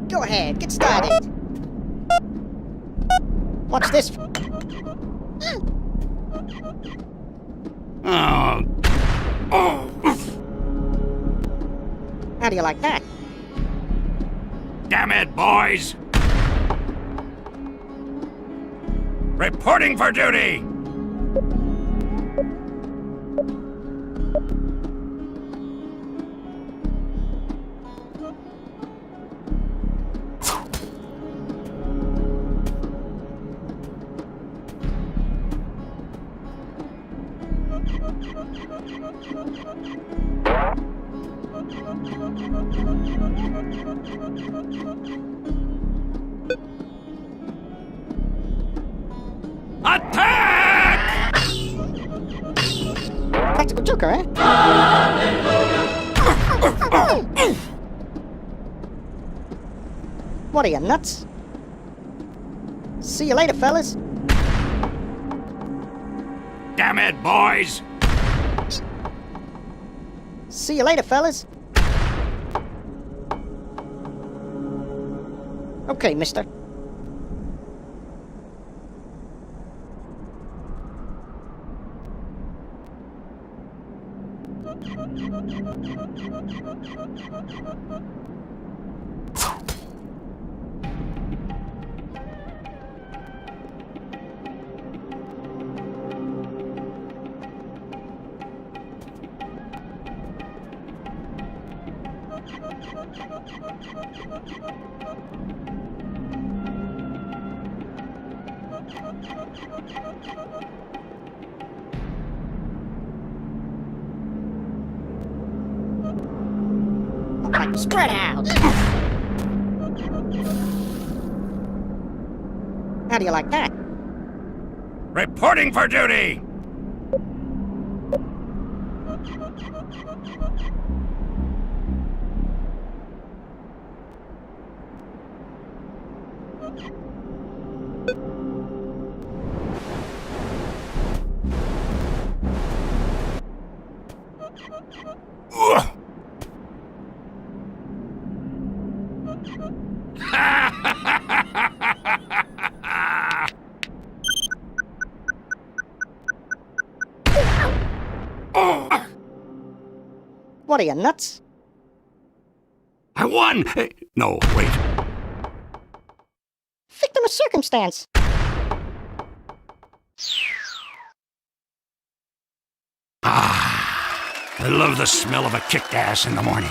Go ahead, get started. Watch this. Oh. How do you like that? Damn it, boys! Reporting for duty! Attack! Practical joker, eh? What are you, nuts? See you later, fellas. Damn it, boys! See you later, fellas. Okay, mister. Like spread out. How do you like that? Reporting for duty! Ugh. What are you, nuts? I won! No, wait. Victim of circumstance. I love the smell of a kicked ass in the morning.